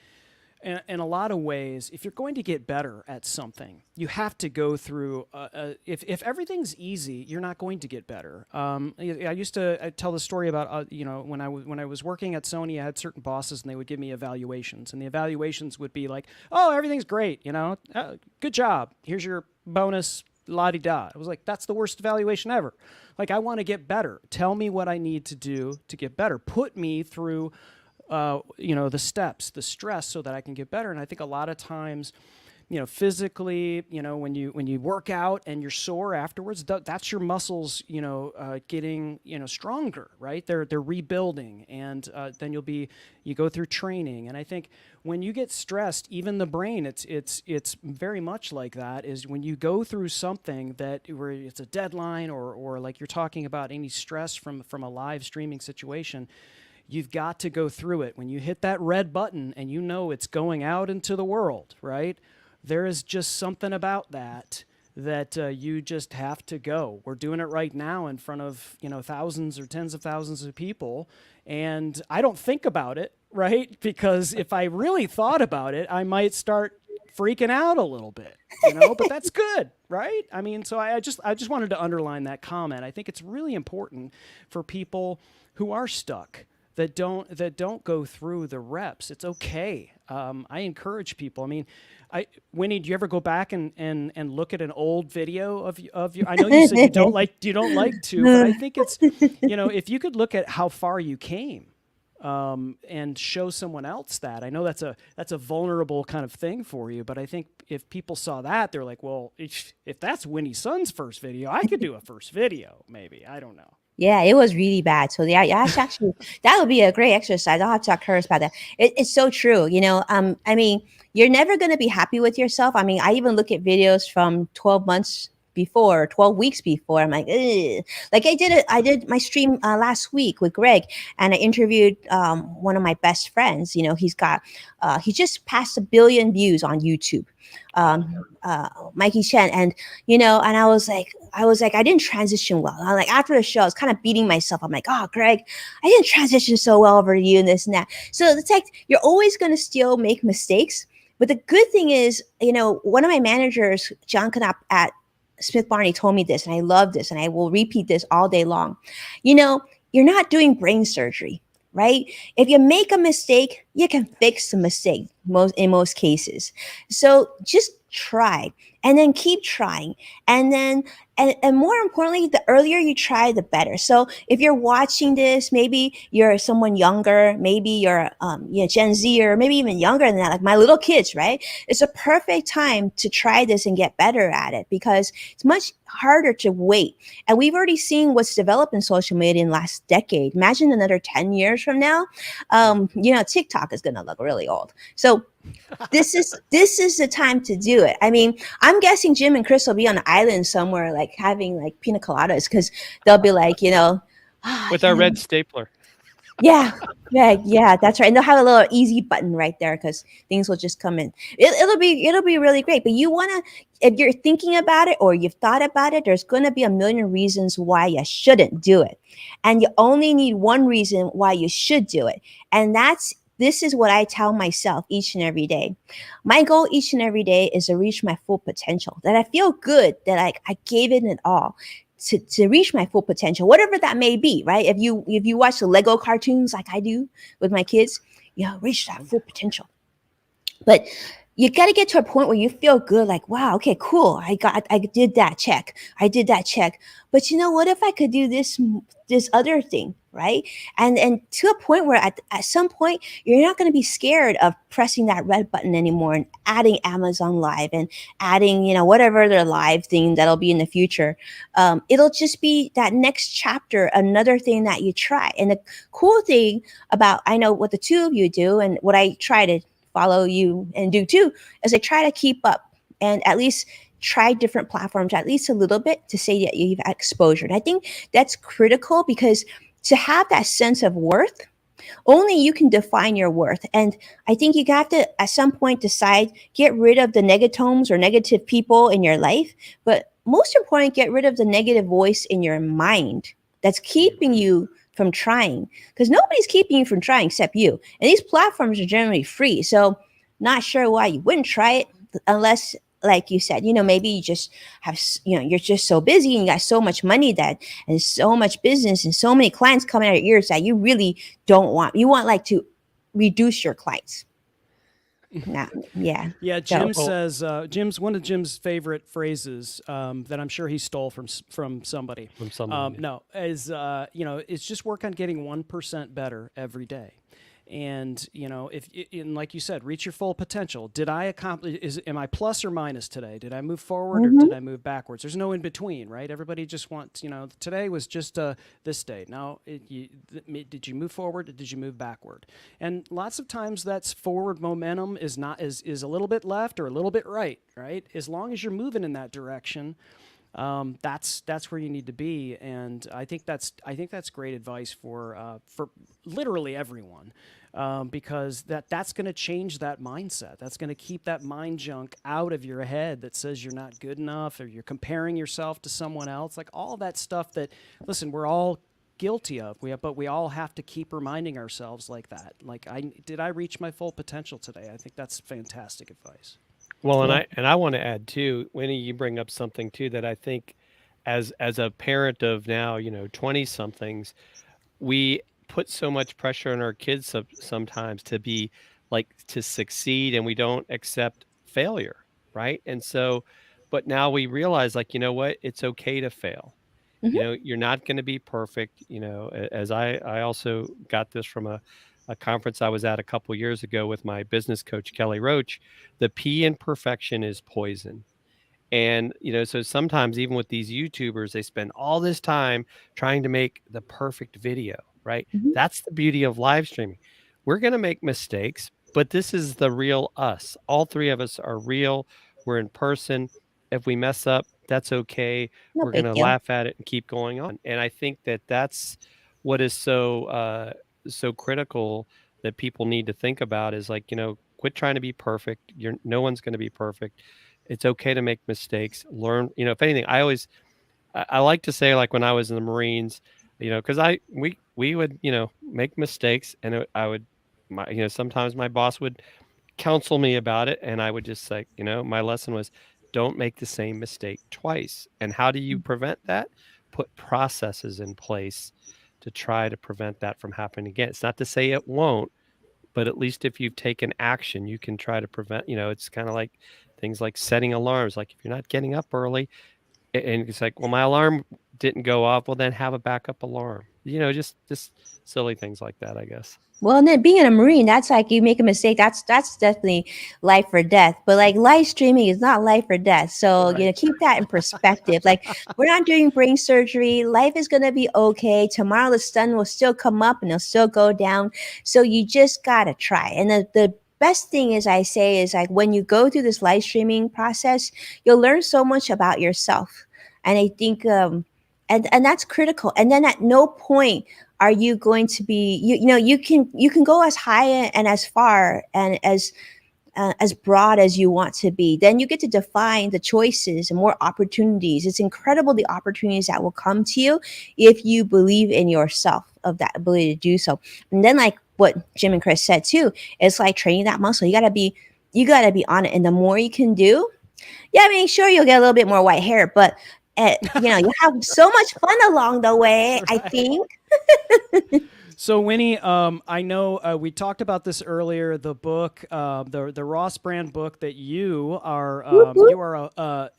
in a lot of ways, if you're going to get better at something, you have to go through. If everything's easy, you're not going to get better. I used to tell the story about when I was working at Sony, I had certain bosses and they would give me evaluations, and the evaluations would be like, "Oh, everything's great, good job. Here's your bonus, la-di-da." I was like, "That's the worst evaluation ever." Like, I want to get better. Tell me what I need to do to get better. Put me through the steps, the stress, so that I can get better. And I think a lot of times, physically, when you work out and you're sore afterwards, that's your muscles, getting, stronger, right? They're rebuilding, and then you go through training. And I think when you get stressed, even the brain, it's very much like that. Is when you go through something where it's a deadline, or like you're talking about any stress from a live streaming situation. You've got to go through it. When you hit that red button and it's going out into the world, right? There is just something about that you just have to go. We're doing it right now in front of, thousands or tens of thousands of people. And I don't think about it, right? Because if I really thought about it, I might start freaking out a little bit, but that's good, right? I mean, so I just wanted to underline that comment. I think it's really important for people who are stuck, that don't go through the reps. It's okay. I encourage people. I mean, Winnie, do you ever go back and look at an old video of you? I know you said you don't like to, but I think it's, if you could look at how far you came, and show someone else that. I know that's a vulnerable kind of thing for you, but I think if people saw that, they're like, well, if that's Winnie Sun's first video, I could do a first video, maybe. I don't know. Yeah, it was really bad. So yeah, actually, that would be a great exercise. I'll have to talk to her about that. It's so true. I mean, you're never going to be happy with yourself. I mean, I even look at videos from 12 months before, 12 weeks before. I'm like, ugh. Like I did my stream last week with Greg, and I interviewed one of my best friends. He's got, he just passed 1 billion views on YouTube. Mikey Chen, and I was like, I didn't transition well. I'm like, after the show, I was kind of beating myself. I'm like, oh, Greg, I didn't transition so well over to you and this and that. So it's like, you're always going to still make mistakes. But the good thing is, one of my managers, John Knapp at Smith Barney, told me this, and I love this, and I will repeat this all day long. You're not doing brain surgery, right? If you make a mistake, you can fix the mistake in most cases. So just try, and then keep trying. And then, and more importantly, the earlier you try, the better. So if you're watching this, maybe you're someone younger, maybe you're Gen Z, or maybe even younger than that, like my little kids, right? It's a perfect time to try this and get better at it, because it's much harder to wait. And we've already seen what's developed in social media in the last decade. Imagine another 10 years from now, TikTok is going to look really old. So this is the time to do it. I mean, I'm guessing Jim and Chris will be on an island somewhere, like having like pina coladas, because they'll be like, with our red stapler. Yeah, that's right. And they'll have a little easy button right there, because things will just come in. It'll be really great. But you want to, if you're thinking about it or you've thought about it, there's going to be a million reasons why you shouldn't do it. And you only need one reason why you should do it. And this is what I tell myself each and every day. My goal each and every day is to reach my full potential, that I feel good, that I gave it an all to reach my full potential, whatever that may be, right? If you watch the Lego cartoons like I do with my kids, reach that full potential. But you got to get to a point where you feel good, like, wow, okay, cool. I did that check. I did that check. But what if I could do this other thing, right? And to a point where at some point, you're not going to be scared of pressing that red button anymore and adding Amazon Live and adding, whatever other live thing that'll be in the future. It'll just be that next chapter, another thing that you try. And the cool thing about, I know what the two of you do, and what I try to follow you and do too, is I try to keep up and at least try different platforms at least a little bit to say that you've had exposure. And I think that's critical, because to have that sense of worth, only you can define your worth. And I think you have to, at some point, decide, get rid of the negatomes or negative people in your life. But most important, get rid of the negative voice in your mind that's keeping you from trying, because nobody's keeping you from trying except you. And these platforms are generally free. So not sure why you wouldn't try it, unless, like you said, maybe you just have, you're just so busy and you got so much money and so much business and so many clients coming out of your ears that you really you want like to reduce your clients. Yeah. Jim says, one of Jim's favorite phrases that I'm sure he stole from somebody. It's just work on getting 1% better every day. And, and like you said, reach your full potential. Did I accomplish, am I plus or minus today? Did I move forward or did I move backwards? There's no in between, right? Everybody just wants, today was just this day. Now, did you move forward or did you move backward? And lots of times that's forward momentum is a little bit left or a little bit right? As long as you're moving in that direction, that's where you need to be, and I think that's great advice for literally everyone, because that's going to change that mindset. That's going to keep that mind junk out of your head that says you're not good enough or you're comparing yourself to someone else. Like all that stuff that, listen, we're all guilty of. But we all have to keep reminding ourselves like that. Like, did I reach my full potential today? I think that's fantastic advice. Well, and I want to add too, Winnie, you bring up something too that I think, as a parent of now 20-somethings, we put so much pressure on our kids sometimes to succeed, and we don't accept failure, right? And so, but now we realize, like, you know what, it's okay to fail. You're not going to be perfect. As I also got this from a conference I was at a couple years ago with my business coach, Kelly Roach. The P in perfection is poison. And, so sometimes even with these YouTubers, they spend all this time trying to make the perfect video, right? That's the beauty of live streaming. We're going to make mistakes, but this is the real us. All three of us are real. We're in person. If we mess up, that's okay. We're going to laugh at it and keep going on. And I think that's what is so critical that people need to think about, is like, quit trying to be perfect. No one's going to be perfect. It's okay to make mistakes. Learn, if anything, I like to say, like when I was in the Marines, because we would, make mistakes, and sometimes my boss would counsel me about it, and I would just say, my lesson was, don't make the same mistake twice. And how do you prevent that? Put processes in place to try to prevent that from happening again. It's not to say it won't, but at least if you've taken action, you can try to prevent, it's kind of like things like setting alarms. Like if you're not getting up early and it's like, well, my alarm didn't go off, well, then have a backup alarm, just silly things like that, I guess. Well, and then being a Marine, that's like, you make a mistake, that's definitely life or death. But like live streaming is not life or death. So, keep that in perspective. Like, we're not doing brain surgery. Life is going to be okay. Tomorrow, the sun will still come up and it'll still go down. So you just got to try. And the best thing is, I say, is like when you go through this live streaming process, you'll learn so much about yourself. And I think, and that's critical. And then at no point are you going to be, you can go as high and as far and as broad as you want to be. Then you get to define the choices and more opportunities. It's incredible, the opportunities that will come to you if you believe in yourself, of that ability to do so. And then, like what Jim and Chris said too, it's like training that muscle. You gotta be on it. And the more you can do, sure, you'll get a little bit more white hair, but you have so much fun along the way, I think. So Winnie, I know we talked about this earlier. The book, the Ross Brand book that you are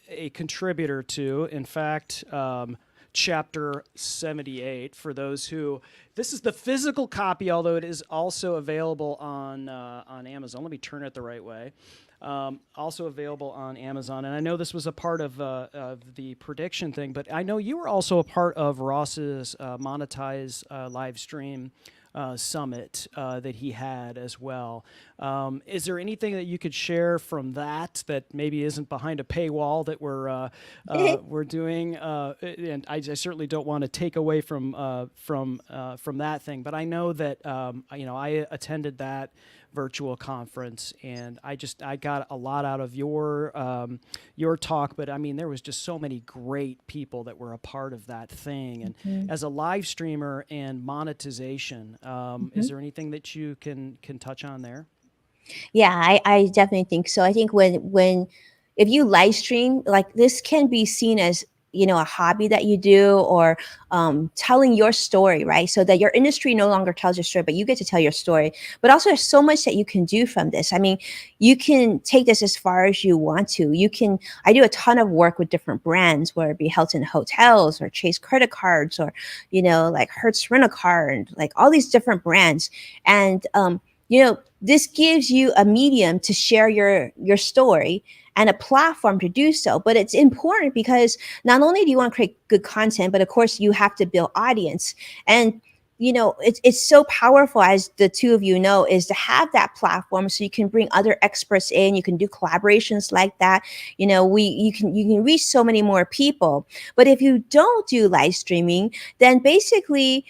a contributor to. In fact, chapter 78. For those who, this is the physical copy, although it is also available on Amazon. Let me turn it the right way. Also available on Amazon. And I know this was a part of the prediction thing, but I know you were also a part of Ross's monetize live stream summit that he had as well. Is there anything that you could share from that maybe isn't behind a paywall that we're doing? And I certainly don't want to take away from that thing, but I know that I attended that virtual conference, and I got a lot out of your talk. But I mean, there was just so many great people that were a part of that thing. And as a live streamer and monetization, is there anything that you can touch on there? Yeah, I definitely think so. I think if you live stream, like, this can be seen as, a hobby that you do, or telling your story, right? So that your industry no longer tells your story, but you get to tell your story. But also, there's so much that you can do from this. I mean, you can take this as far as you want to. I do a ton of work with different brands, whether it be Hilton Hotels or Chase credit cards, or, like Hertz Rent-A-Car, and like all these different brands. And, this gives you a medium to share your story and a platform to do so. But it's important because not only do you want to create good content, but of course you have to build audience. And it's so powerful, as the two of you know, is to have that platform so you can bring other experts in. You can do collaborations like that. You can reach so many more people. But if you don't do live streaming, then basically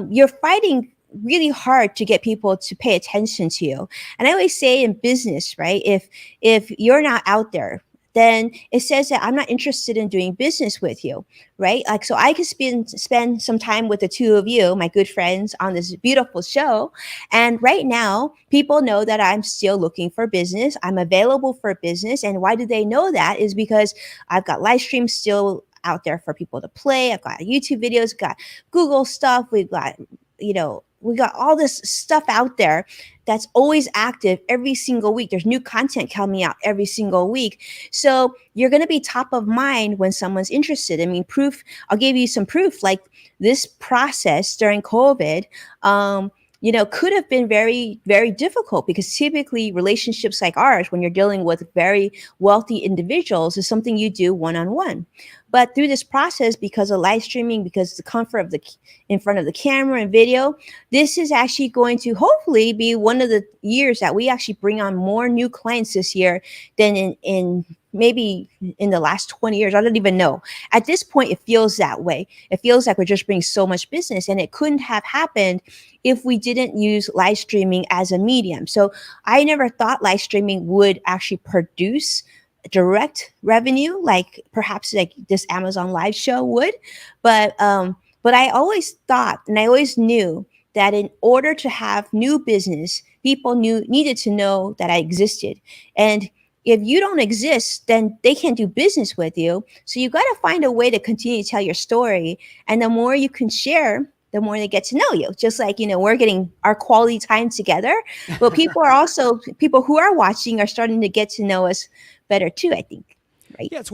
you're fighting really hard to get people to pay attention to you. And I always say in business, right, if you're not out there, then it says that I'm not interested in doing business with you, right? Like, so I could spend some time with the two of you, my good friends, on this beautiful show. And right now, people know that I'm still looking for business. I'm available for business. And why do they know that? Is because I've got live streams still out there for people to play. I've got YouTube videos, got Google stuff. We've got, we got all this stuff out there that's always active every single week. There's new content coming out every single week. So you're going to be top of mind when someone's interested. I mean, I'll give you some proof. Like, this process during COVID, could have been very, very difficult, because typically relationships like ours, when you're dealing with very wealthy individuals, is something you do one-on-one. But through this process, because of live streaming, because the comfort of in front of the camera and video, this is actually going to hopefully be one of the years that we actually bring on more new clients this year than in maybe in the last 20 years. I don't even know. At this point, it feels that way. It feels like we're just bringing so much business, and it couldn't have happened if we didn't use live streaming as a medium. So I never thought live streaming would actually produce direct revenue, like perhaps like this Amazon live show would. But I always thought, and I always knew, that in order to have new business, people needed to know that I existed. And if you don't exist, then they can't do business with you. So you got to find a way to continue to tell your story. And the more you can share, the more they get to know you. Just like, we're getting our quality time together, but people who are watching are starting to get to know us better too, I think. Right? Yeah, it's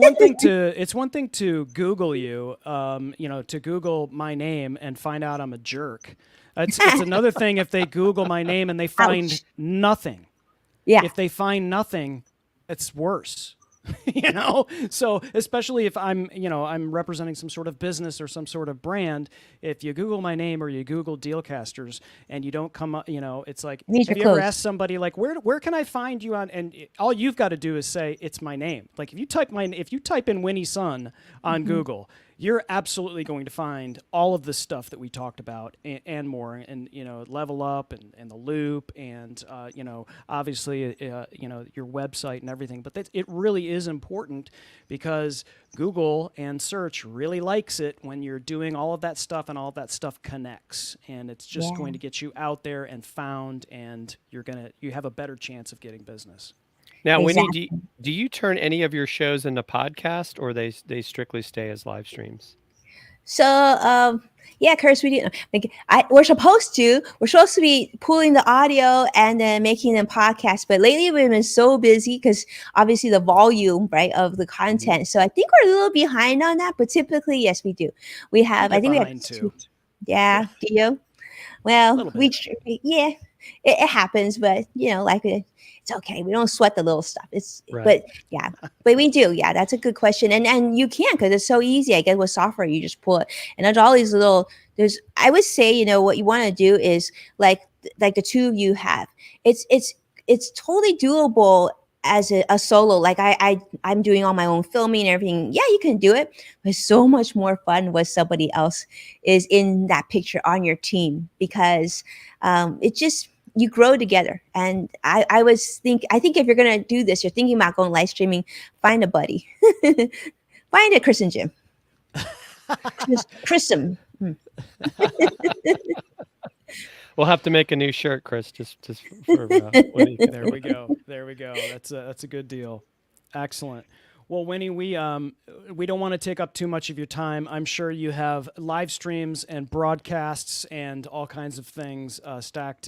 one thing to Google you, to Google my name and find out I'm a jerk. It's another thing if they Google my name and they find nothing. Yeah. If they find nothing, it's worse. So especially if I'm representing some sort of business or some sort of brand, if you Google my name or you Google Dealcasters and you don't come up, it's like, have you ever asked somebody, like, where can I find you on? And all you've got to do is say, it's my name. Like, if you type in Winnie Sun on Google, you're absolutely going to find all of the stuff that we talked about and more, and Level Up and The Loop, and obviously your website and everything. But it really is important, because Google and search really likes it when you're doing all of that stuff, and all of that stuff connects, and it's just going to get you out there and found, and you have a better chance of getting business. Now, Winnie, do you turn any of your shows into podcasts, or they strictly stay as live streams? So, yeah, Curtis, we do. We're supposed to be pulling the audio and then making them podcasts. But lately we've been so busy because obviously the volume, right, of the content. So I think we're a little behind on that. But typically, yes, we do. We have. I think we have two. Yeah. Do you? Well, it happens, but like it's okay. We don't sweat the little stuff. Right. But yeah, but we do. Yeah, that's a good question. And you can, because it's so easy. I guess with software, you just pull it. And there's all these I would say, what you want to do is like the two of you have. It's totally doable as a solo. Like I'm doing all my own filming and everything. Yeah, you can do it, but it's so much more fun when somebody else is in that picture on your team, because you grow together. And I think if you're gonna do this, you're thinking about going live streaming, find a buddy. Find a Chris and Jim. Chris'em. We'll have to make a new shirt, Chris, just for There we go. That's a good deal. Excellent. Well, Winnie, we don't want to take up too much of your time. I'm sure you have live streams and broadcasts and all kinds of things stacked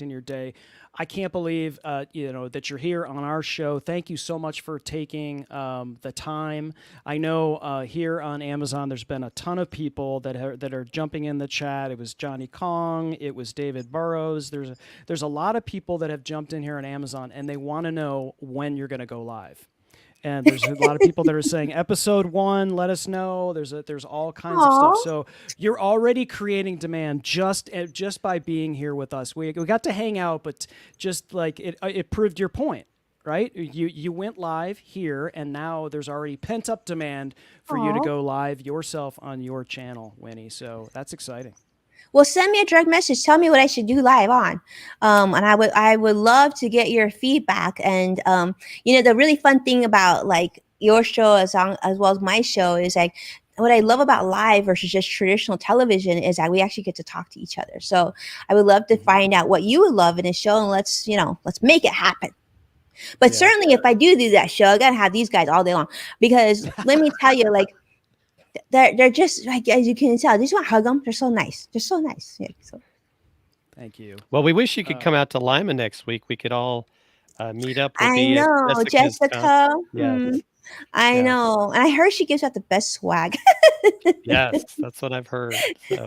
in your day. I can't believe that you're here on our show. Thank you so much for taking the time. I know here on Amazon, there's been a ton of people that are jumping in the chat. It was Johnny Kong. It was David Burrows. There's a lot of people that have jumped in here on Amazon, and they want to know when you're going to go live. And there's a lot of people that are saying episode 1, let us know. There's all kinds of stuff. So you're already creating demand just by being here with us. We got to hang out, but just like it proved your point, right? You went live here, and now there's already pent up demand for you to go live yourself on your channel, Winnie. So that's exciting. Well, send me a direct message. Tell me what I should do live on. And I would love to get your feedback. And, the really fun thing about like your show as well as my show is like, what I love about live versus just traditional television is that we actually get to talk to each other. So I would love to find out what you would love in a show, and let's make it happen. But certainly if I do that show, I got to have these guys all day long, because let me tell you, like, they're just like, as you can tell, I just want to hug them. They're so nice. Yeah, so. Thank you. Well, we wish you could come out to Lima next week. We could all meet up. I know, Jessica. Yes. I know. And I heard she gives out the best swag. Yes, that's what I've heard. So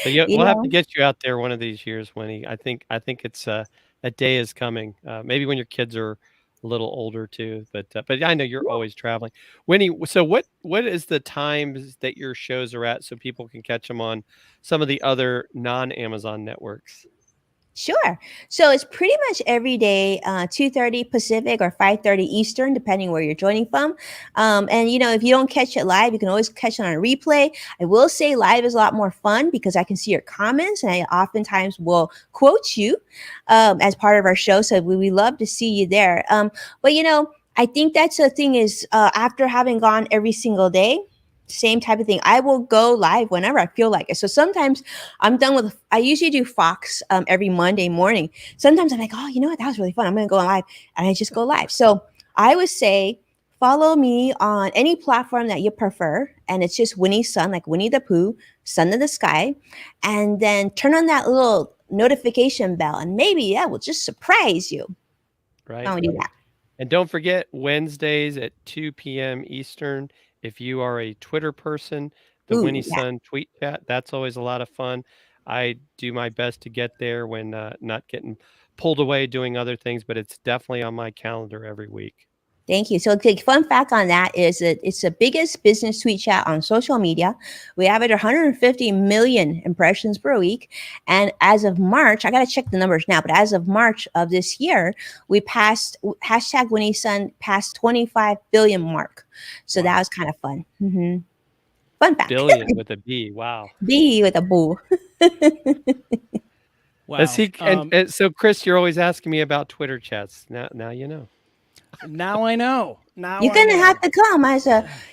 we'll have to get you out there one of these years, Winnie. I think it's that day is coming. Maybe when your kids are a little older too, but I know you're always traveling, Winnie. So what is the times that your shows are at, so people can catch them on some of the other non-Amazon networks? Sure. So it's pretty much every day, 2:30 Pacific or 5:30 Eastern, depending where you're joining from. And if you don't catch it live, you can always catch it on a replay. I will say live is a lot more fun because I can see your comments, and I oftentimes will quote you as part of our show. So we love to see you there. But I think that's the thing is, after having gone every single day, same type of thing, I will go live whenever I feel like it. So sometimes I usually do Fox every Monday morning. Sometimes I'm like, oh, you know what? That was really fun. I'm going to go live. And I just go live. So I would say follow me on any platform that you prefer. And it's just Winnie Sun, like Winnie the Pooh, Sun in the Sky. And then turn on that little notification bell. And maybe that will just surprise you. Right. How we do that. And don't forget, Wednesdays at 2 p.m. Eastern. If you are a Twitter person, the Winnie Sun tweet chat, that's always a lot of fun. I do my best to get there when not getting pulled away doing other things, but it's definitely on my calendar every week. Thank you. So the fun fact on that is that it's the biggest business tweet chat on social media. We average 150 million impressions per week. And as of March, I got to check the numbers now, but as of March of this year, we passed hashtag Winnie Sun past 25 billion mark. So that was kind of fun. Mm-hmm. Fun fact. Billion with a B. Wow. B with a boo. Wow. And so, Chris, you're always asking me about Twitter chats. Now you know. Now I know. You're going to have to come as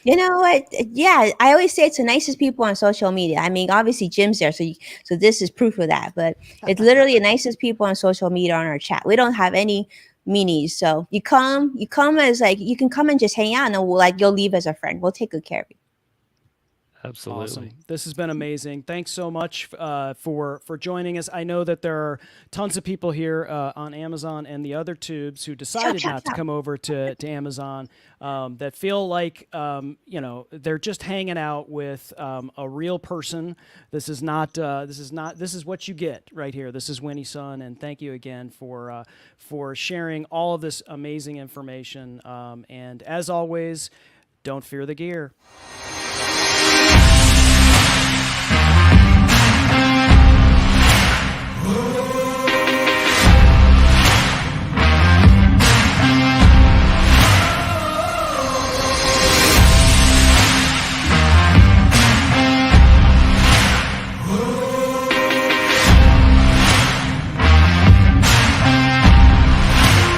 you know what? Yeah, I always say it's the nicest people on social media. I mean, obviously Jim's there, so this is proof of that. But it's literally the nicest people on social media on our chat. We don't have any meanies. So you come as like, you can come and just hang out, and you'll leave as a friend. We'll take good care of you. Absolutely. Awesome. This has been amazing. Thanks so much for joining us. I know that there are tons of people here on Amazon and the other tubes who decided not to come over to Amazon that feel like they're just hanging out with a real person. This is what you get right here. This is Winnie Sun, and thank you again for sharing all of this amazing information. And as always, don't fear the gear.